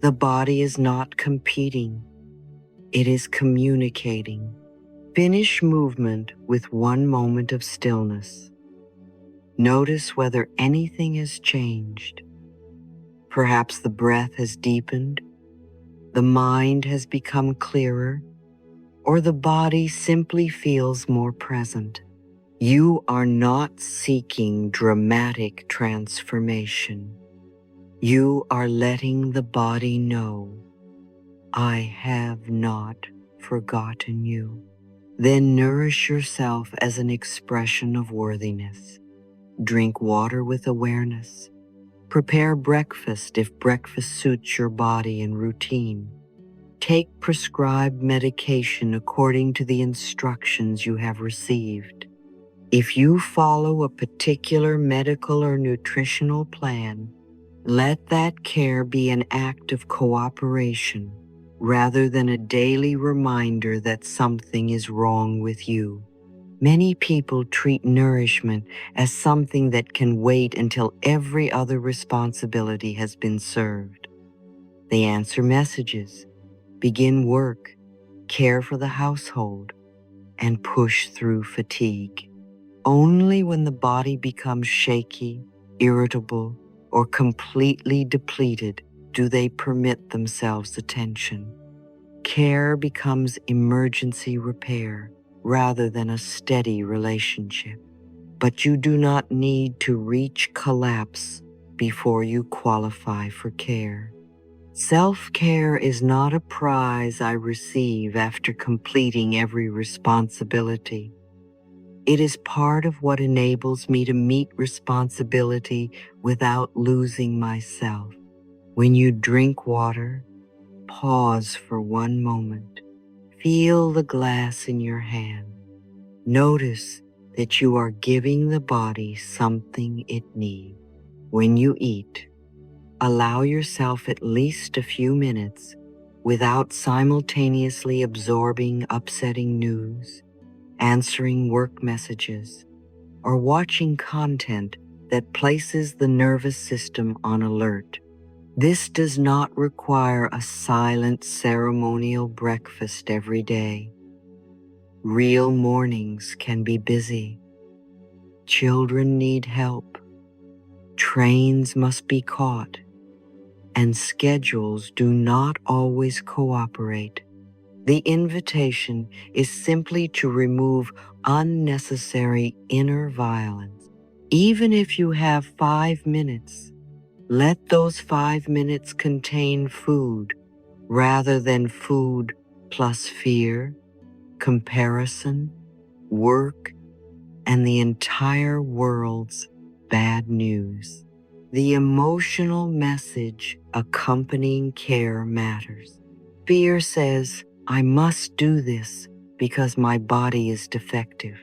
The body is not competing. It is communicating. Finish movement with one moment of stillness. Notice whether anything has changed. Perhaps the breath has deepened, the mind has become clearer, or the body simply feels more present. You are not seeking dramatic transformation. You are letting the body know, I have not forgotten you. Then nourish yourself as an expression of worthiness. Drink water with awareness. Prepare breakfast if breakfast suits your body and routine. Take prescribed medication according to the instructions you have received. If you follow a particular medical or nutritional plan, let that care be an act of cooperation rather than a daily reminder that something is wrong with you. Many people treat nourishment as something that can wait until every other responsibility has been served. They answer messages, begin work, care for the household, and push through fatigue. Only when the body becomes shaky, irritable, or completely depleted do they permit themselves attention. Care becomes emergency repair rather than a steady relationship. But you do not need to reach collapse before you qualify for care. Self-care is not a prize I receive after completing every responsibility. It is part of what enables me to meet responsibility without losing myself. When you drink water, pause for one moment. Feel the glass in your hand. Notice that you are giving the body something it needs. When you eat, allow yourself at least a few minutes without simultaneously absorbing upsetting news, answering work messages, or watching content that places the nervous system on alert. This does not require a silent ceremonial breakfast every day. Real mornings can be busy. Children need help. Trains must be caught. And schedules do not always cooperate. The invitation is simply to remove unnecessary inner violence. Even if you have 5 minutes, let those 5 minutes contain food rather than food plus fear, comparison, work, and the entire world's bad news. The emotional message accompanying care matters. Fear says, I must do this because my body is defective.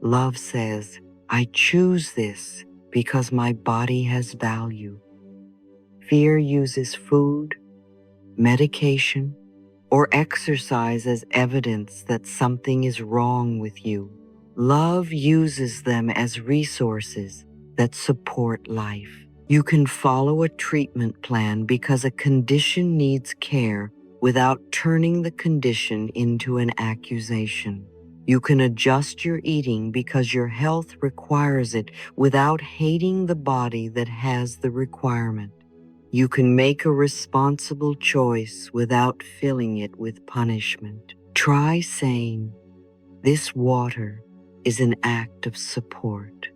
Love says, I choose this because my body has value. Fear uses food, medication, or exercise as evidence that something is wrong with you. Love uses them as resources that support life. You can follow a treatment plan because a condition needs care without turning the condition into an accusation. You can adjust your eating because your health requires it without hating the body that has the requirement. You can make a responsible choice without filling it with punishment. Try saying, this water is an act of support.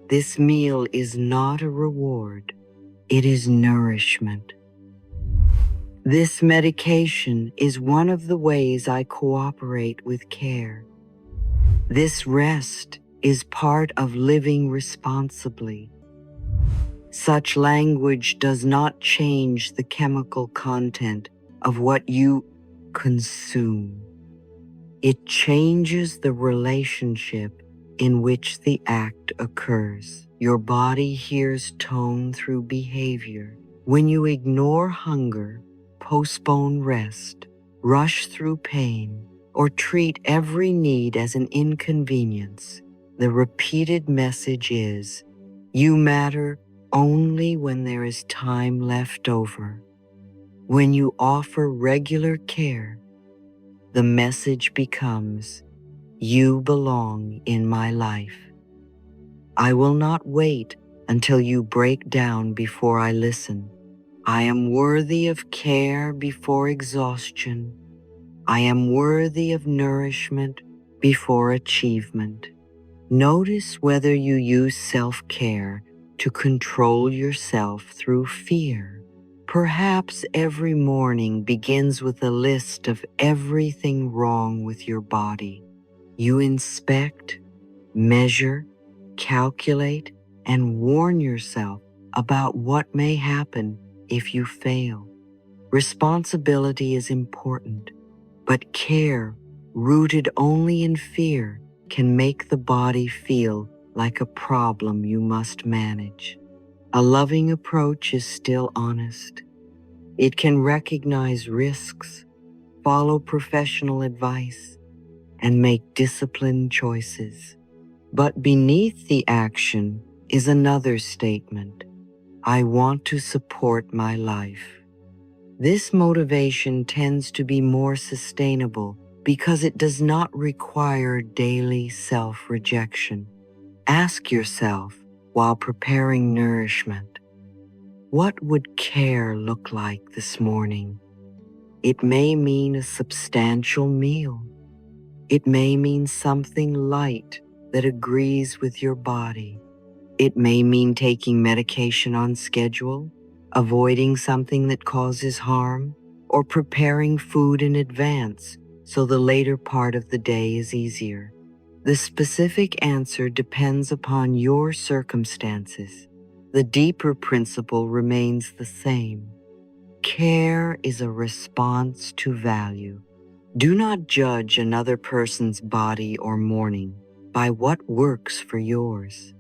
This meal is not a reward, it is nourishment. This medication is one of the ways I cooperate with care. This rest is part of living responsibly. Such language does not change the chemical content of what you consume. It changes the relationship in which the act occurs. Your body hears tone through behavior. When you ignore hunger, postpone rest, rush through pain, or treat every need as an inconvenience, the repeated message is, you matter only when there is time left over. When you offer regular care, the message becomes, you belong in my life. I will not wait until you break down before I listen. I am worthy of care before exhaustion. I am worthy of nourishment before achievement. Notice whether you use self-care to control yourself through fear. Perhaps every morning begins with a list of everything wrong with your body. You inspect, measure, calculate, and warn yourself about what may happen if you fail. Responsibility is important, but care, rooted only in fear, can make the body feel like a problem you must manage. A loving approach is still honest. It can recognize risks, follow professional advice, and make disciplined choices. But beneath the action is another statement. I want to support my life. This motivation tends to be more sustainable because it does not require daily self-rejection. Ask yourself, while preparing nourishment, what would care look like this morning? It may mean a substantial meal. It may mean something light that agrees with your body. It may mean taking medication on schedule, avoiding something that causes harm, or preparing food in advance so the later part of the day is easier. The specific answer depends upon your circumstances. The deeper principle remains the same. Care is a response to value. Do not judge another person's body or morning by what works for yours.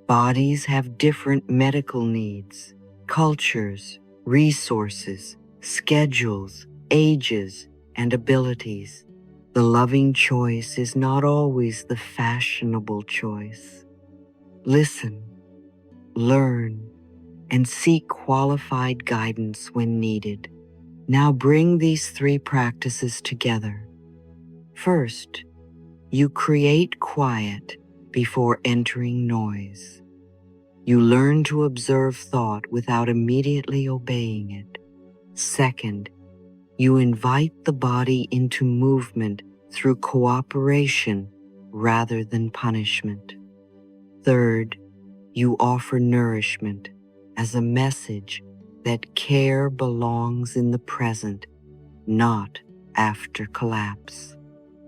Bodies have different medical needs, cultures, resources, schedules, ages, and abilities. The loving choice is not always the fashionable choice. Listen, learn, and seek qualified guidance when needed. Now bring these 3 practices together. First, you create quiet before entering noise. You learn to observe thought without immediately obeying it. Second, you invite the body into movement through cooperation rather than punishment. Third, you offer nourishment as a message that care belongs in the present, not after collapse.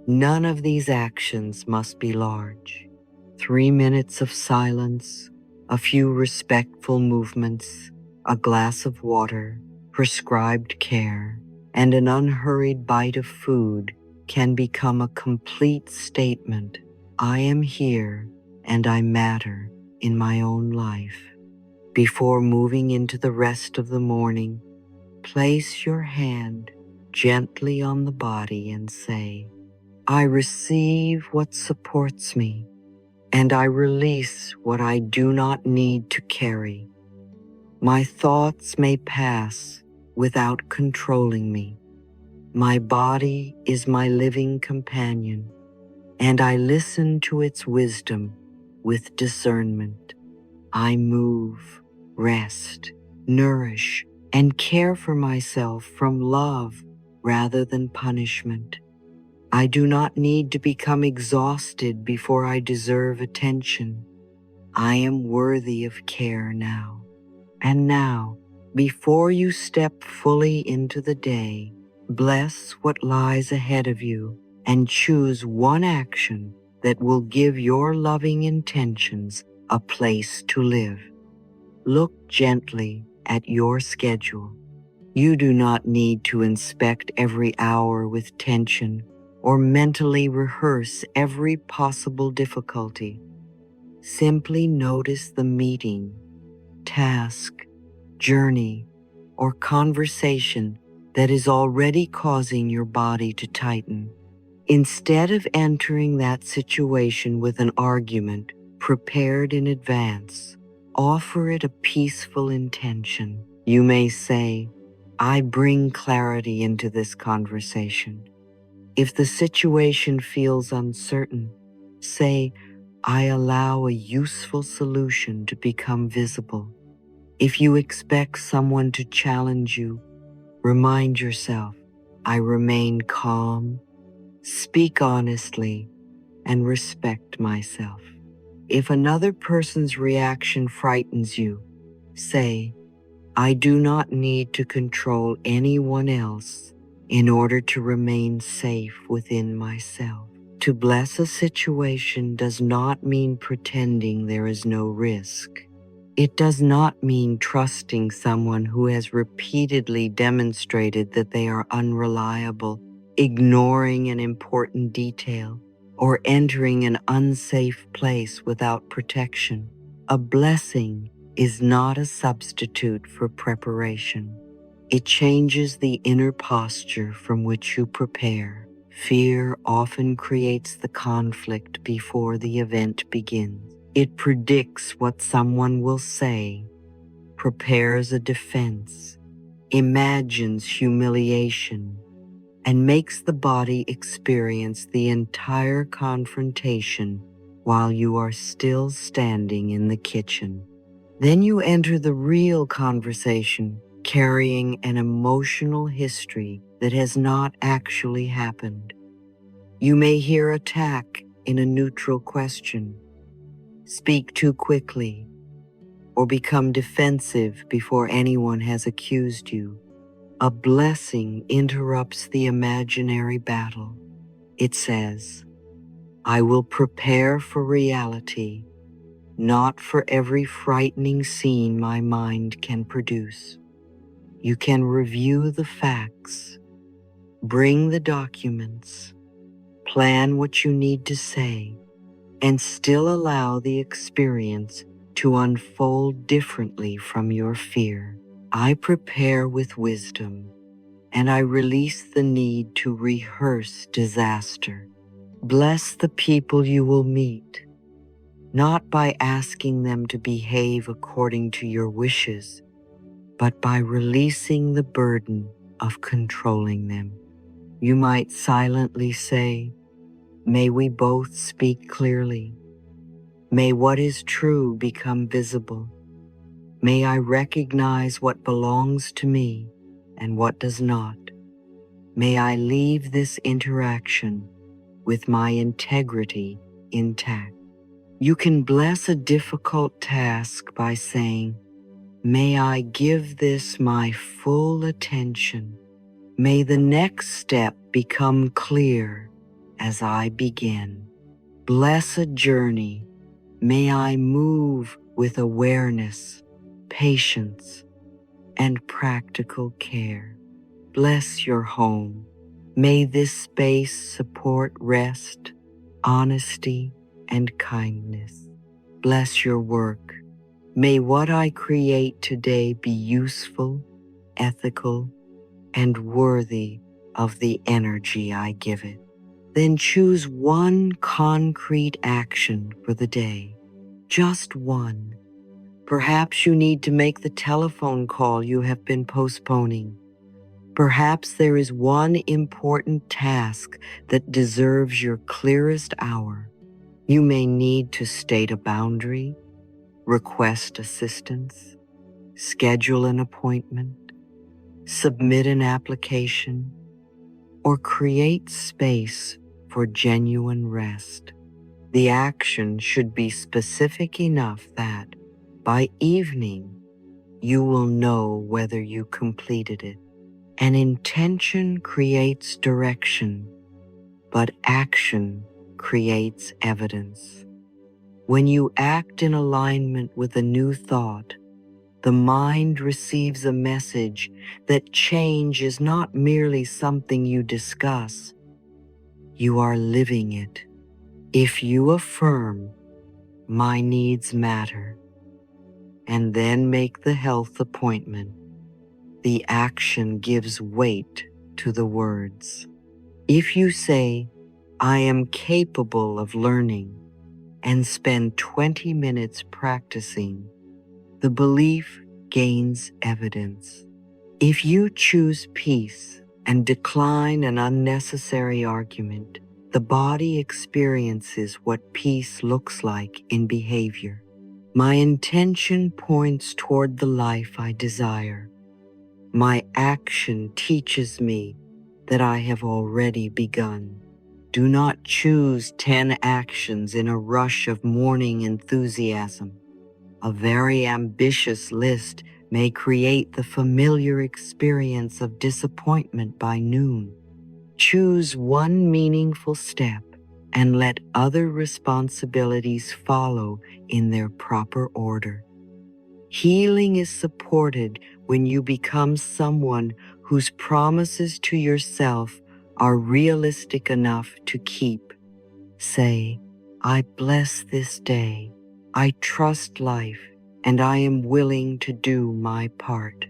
None of these actions must be large. 3 minutes of silence, a few respectful movements, a glass of water, prescribed care, and an unhurried bite of food can become a complete statement. I am here and I matter in my own life. Before moving into the rest of the morning, place your hand gently on the body and say, I receive what supports me, and I release what I do not need to carry. My thoughts may pass without controlling me. My body is my living companion, and I listen to its wisdom with discernment. I move, rest, nourish, and care for myself from love rather than punishment. I do not need to become exhausted before I deserve attention. I am worthy of care now. And now, before you step fully into the day, bless what lies ahead of you and choose one action that will give your loving intentions a place to live. Look gently at your schedule. You do not need to inspect every hour with tension or mentally rehearse every possible difficulty. Simply notice the meeting, task, journey, or conversation that is already causing your body to tighten. Instead of entering that situation with an argument prepared in advance, offer it a peaceful intention. You may say, I bring clarity into this conversation. If the situation feels uncertain, say, I allow a useful solution to become visible. If you expect someone to challenge you, remind yourself, I remain calm, speak honestly, and respect myself. If another person's reaction frightens you, say, I do not need to control anyone else in order to remain safe within myself. To bless a situation does not mean pretending there is no risk. It does not mean trusting someone who has repeatedly demonstrated that they are unreliable, ignoring an important detail, or entering an unsafe place without protection. A blessing is not a substitute for preparation. It changes the inner posture from which you prepare. Fear often creates the conflict before the event begins. It predicts what someone will say, prepares a defense, imagines humiliation, and makes the body experience the entire confrontation while you are still standing in the kitchen. Then you enter the real conversation, carrying an emotional history that has not actually happened. You may hear attack in a neutral question, speak too quickly, or become defensive before anyone has accused you. A blessing interrupts the imaginary battle. It says, I will prepare for reality, not for every frightening scene my mind can produce. You can review the facts, bring the documents, plan what you need to say, and still allow the experience to unfold differently from your fear. I prepare with wisdom, and I release the need to rehearse disaster. Bless the people you will meet, not by asking them to behave according to your wishes, but by releasing the burden of controlling them. You might silently say, may we both speak clearly. May what is true become visible. May I recognize what belongs to me and what does not. May I leave this interaction with my integrity intact. You can bless a difficult task by saying, may I give this my full attention. May the next step become clear as I begin. Bless a journey. May I move with awareness, patience, and practical care. Bless your home. May this space support rest, honesty, and kindness. Bless your work. May what I create today be useful, ethical, and worthy of the energy I give it. Then choose one concrete action for the day. Just one. Perhaps you need to make the telephone call you have been postponing. Perhaps there is one important task that deserves your clearest hour. You may need to state a boundary, request assistance, schedule an appointment, submit an application, or create space for genuine rest. The action should be specific enough that, by evening, you will know whether you completed it. An intention creates direction, but action creates evidence. When you act in alignment with a new thought, the mind receives a message that change is not merely something you discuss, you are living it. If you affirm, my needs matter, and then make the health appointment, the action gives weight to the words. If you say, I am capable of learning, and spend 20 minutes practicing, the belief gains evidence. If you choose peace and decline an unnecessary argument, the body experiences what peace looks like in behavior. My intention points toward the life I desire. My action teaches me that I have already begun. Do not choose 10 actions in a rush of morning enthusiasm. A very ambitious list may create the familiar experience of disappointment by noon. Choose one meaningful step and let other responsibilities follow in their proper order. Healing is supported when you become someone whose promises to yourself are realistic enough to keep. Say, I bless this day. I trust life, and I am willing to do my part.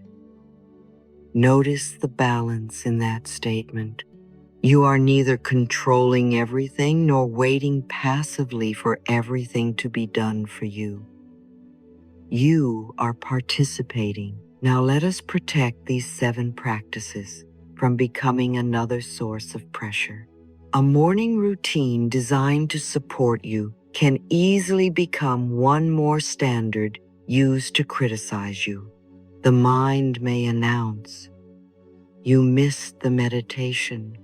Notice the balance in that statement. You are neither controlling everything nor waiting passively for everything to be done for you. You are participating, Now let us protect these 7 practices from becoming another source of pressure. A morning routine designed to support you can easily become one more standard used to criticize you. The mind may announce, "You missed the meditation.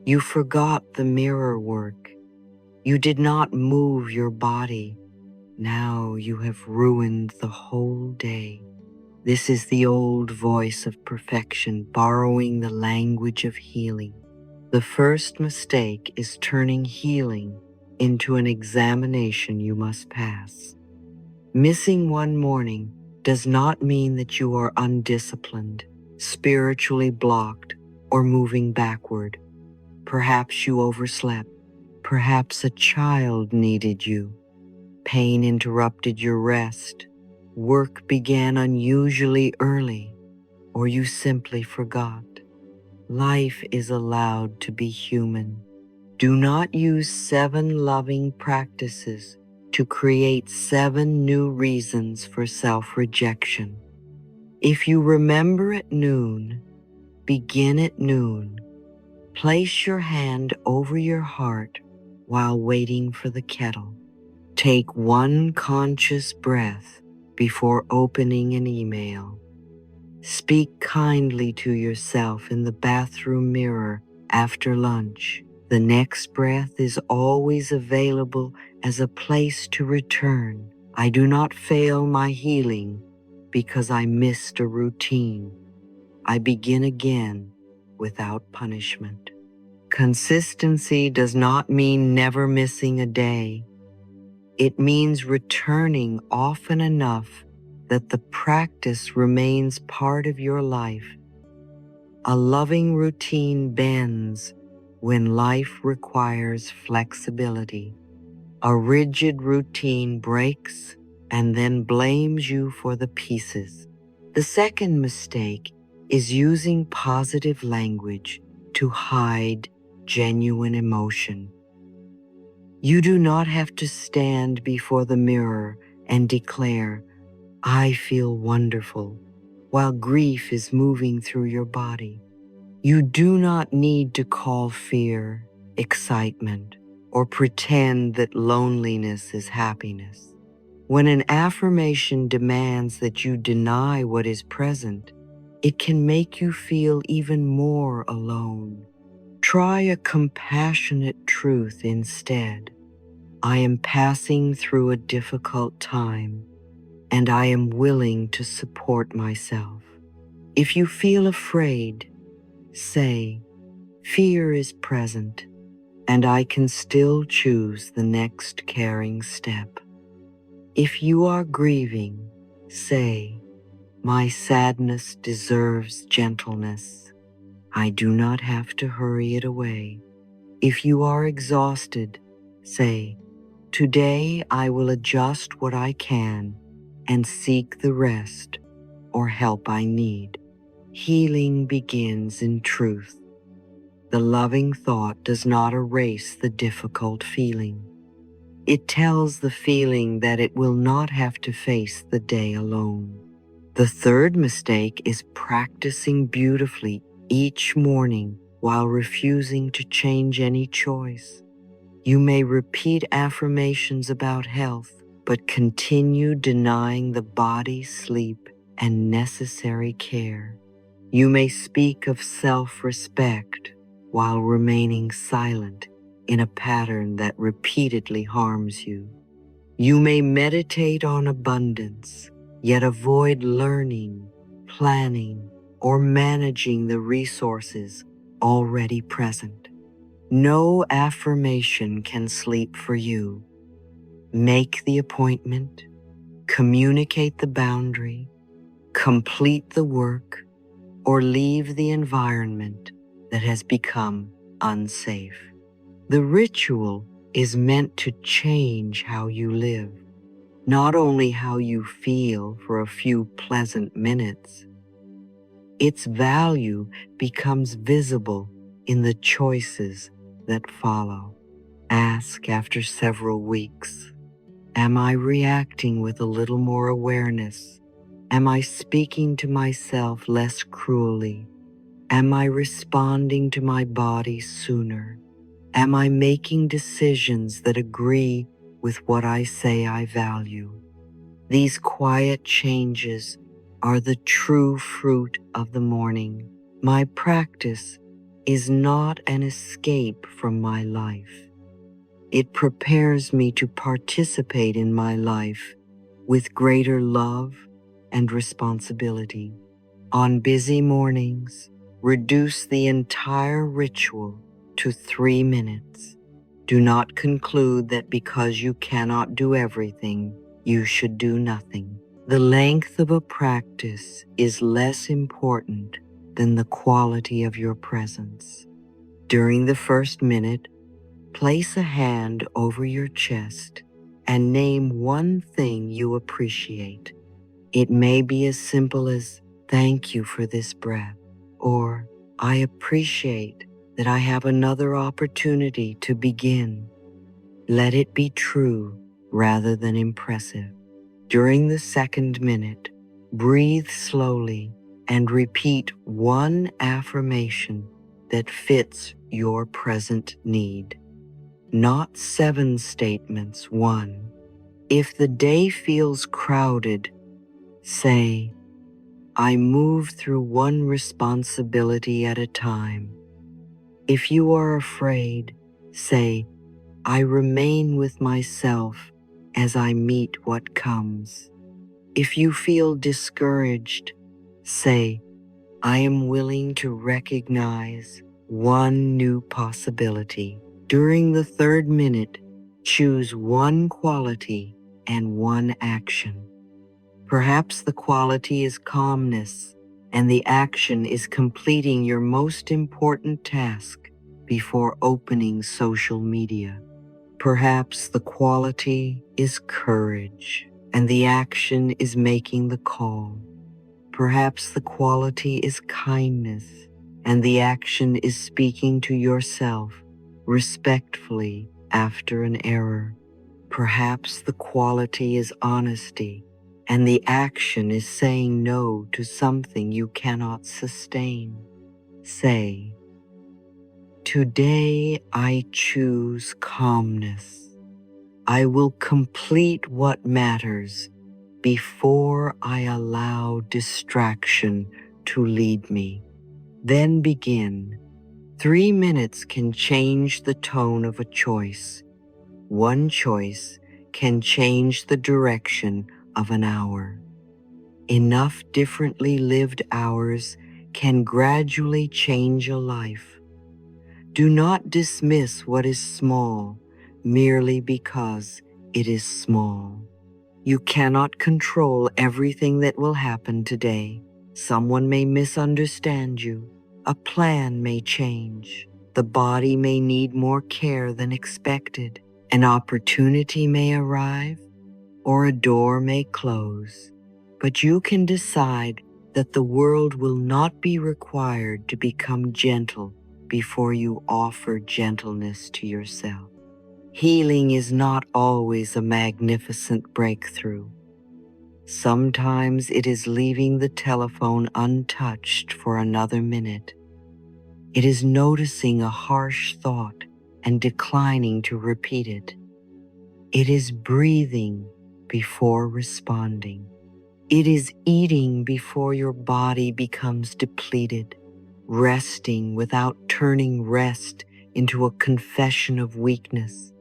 You forgot the mirror work. You did not move your body. Now you have ruined the whole day." This is the old voice of perfection borrowing the language of healing. The first mistake is turning healing into an examination you must pass. Missing one morning does not mean that you are undisciplined, spiritually blocked, or moving backward. Perhaps you overslept. Perhaps a child needed you. Pain interrupted your rest. Work began unusually early, or you simply forgot. Life is allowed to be human. Do not use 7 loving practices to create 7 new reasons for self-rejection. If you remember at noon, begin at noon. Place your hand over your heart while waiting for the kettle. Take 1 conscious breath before opening an email. Speak kindly to yourself in the bathroom mirror after lunch. The next breath is always available as a place to return. I do not fail my healing because I missed a routine. I begin again without punishment. Consistency does not mean never missing a day. It means returning often enough that the practice remains part of your life. A loving routine bends when life requires flexibility. A rigid routine breaks and then blames you for the pieces. The second mistake is using positive language to hide genuine emotion. You do not have to stand before the mirror and declare, "I feel wonderful," while grief is moving through your body. You do not need to call fear excitement or pretend that loneliness is happiness. When an affirmation demands that you deny what is present, it can make you feel even more alone. Try a compassionate truth instead. I am passing through a difficult time, and I am willing to support myself. If you feel afraid, say, "Fear is present, and I can still choose the next caring step." If you are grieving, say, "My sadness deserves gentleness. I do not have to hurry it away." If you are exhausted, say, "Today I will adjust what I can and seek the rest or help I need." Healing begins in truth. The loving thought does not erase the difficult feeling. It tells the feeling that it will not have to face the day alone. The third mistake is practicing beautifully each morning while refusing to change any choice. You may repeat affirmations about health, but continue denying the body sleep and necessary care. You may speak of self-respect while remaining silent in a pattern that repeatedly harms you. You may meditate on abundance, yet avoid learning, planning, or managing the resources already present. No affirmation can sleep for you. Make the appointment, communicate the boundary, complete the work, or leave the environment that has become unsafe. The ritual is meant to change how you live, not only how you feel for a few pleasant minutes. Its value becomes visible in the choices that follow. Ask after several weeks, "Am I reacting with a little more awareness Am I speaking to myself less cruelly? Am I responding to my body sooner? Am I making decisions that agree with what I say I value? These quiet changes are the true fruit of the morning. My practice is not an escape from my life. It prepares me to participate in my life with greater love and responsibility. On busy mornings, reduce the entire ritual to 3 minutes. Do not conclude that because you cannot do everything, you should do nothing. The length of a practice is less important than the quality of your presence. During the first minute, place a hand over your chest and name one thing you appreciate. It may be as simple as, "Thank you for this breath," or "I appreciate that I have another opportunity to begin." Let it be true rather than impressive. During the second minute, breathe slowly and repeat one affirmation that fits your present need. Not 7 statements, 1. If the day feels crowded, say, "I move through one responsibility at a time." If you are afraid, say, "I remain with myself as I meet what comes." If you feel discouraged, say, "I am willing to recognize one new possibility." During the third minute, choose one quality and one action. Perhaps the quality is calmness, and the action is completing your most important task before opening social media. Perhaps the quality is courage, and the action is making the call. Perhaps the quality is kindness, and the action is speaking to yourself respectfully after an error. Perhaps the quality is honesty, and the action is saying no to something you cannot sustain. Say, "Today I choose calmness. I will complete what matters before I allow distraction to lead me." Then begin. 3 minutes can change the tone of a choice. One choice can change the direction of an hour. Enough differently lived hours can gradually change a life. Do not dismiss what is small merely because it is small. You cannot control everything that will happen today. Someone may misunderstand you. A plan may change. The body may need more care than expected. An opportunity may arrive, or a door may close. But you can decide that the world will not be required to become gentle before you offer gentleness to yourself. Healing is not always a magnificent breakthrough. Sometimes it is leaving the telephone untouched for another minute. It is noticing a harsh thought and declining to repeat it. It is breathing before responding. It is eating before your body becomes depleted, resting without turning rest into a confession of weakness,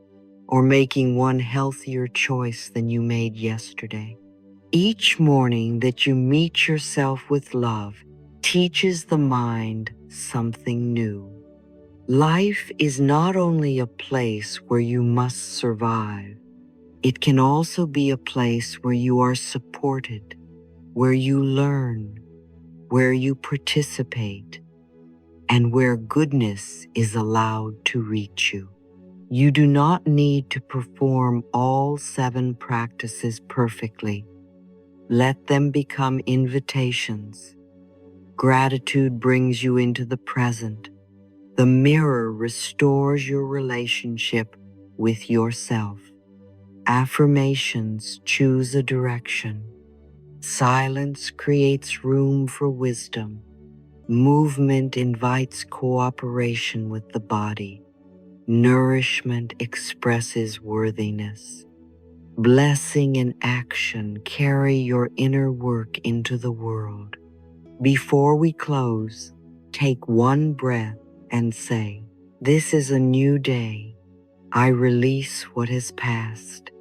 or making one healthier choice than you made yesterday. Each morning that you meet yourself with love teaches the mind something new. Life is not only a place where you must survive, it can also be a place where you are supported, where you learn, where you participate, and where goodness is allowed to reach you. You do not need to perform all 7 practices perfectly. Let them become invitations. Gratitude brings you into the present. The mirror restores your relationship with yourself. Affirmations choose a direction. Silence creates room for wisdom. Movement invites cooperation with the body. Nourishment expresses worthiness. Blessing and action carry your inner work into the world. Before we close, take one breath and say, "This is a new day. I release what has passed.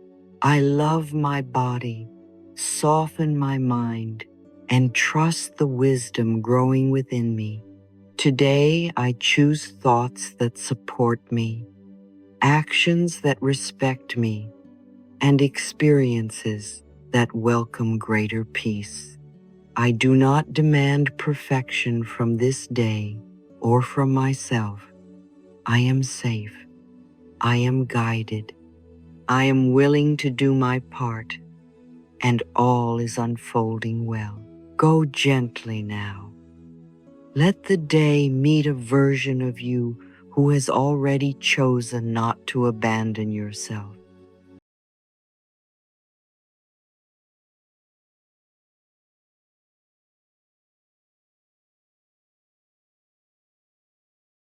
I love my body, soften my mind, and trust the wisdom growing within me. Today I choose thoughts that support me, actions that respect me, and experiences that welcome greater peace. I do not demand perfection from this day or from myself. I am safe. I am guided. I am willing to do my part, and all is unfolding well. Go gently now. Let the day meet a version of you who has already chosen not to abandon yourself.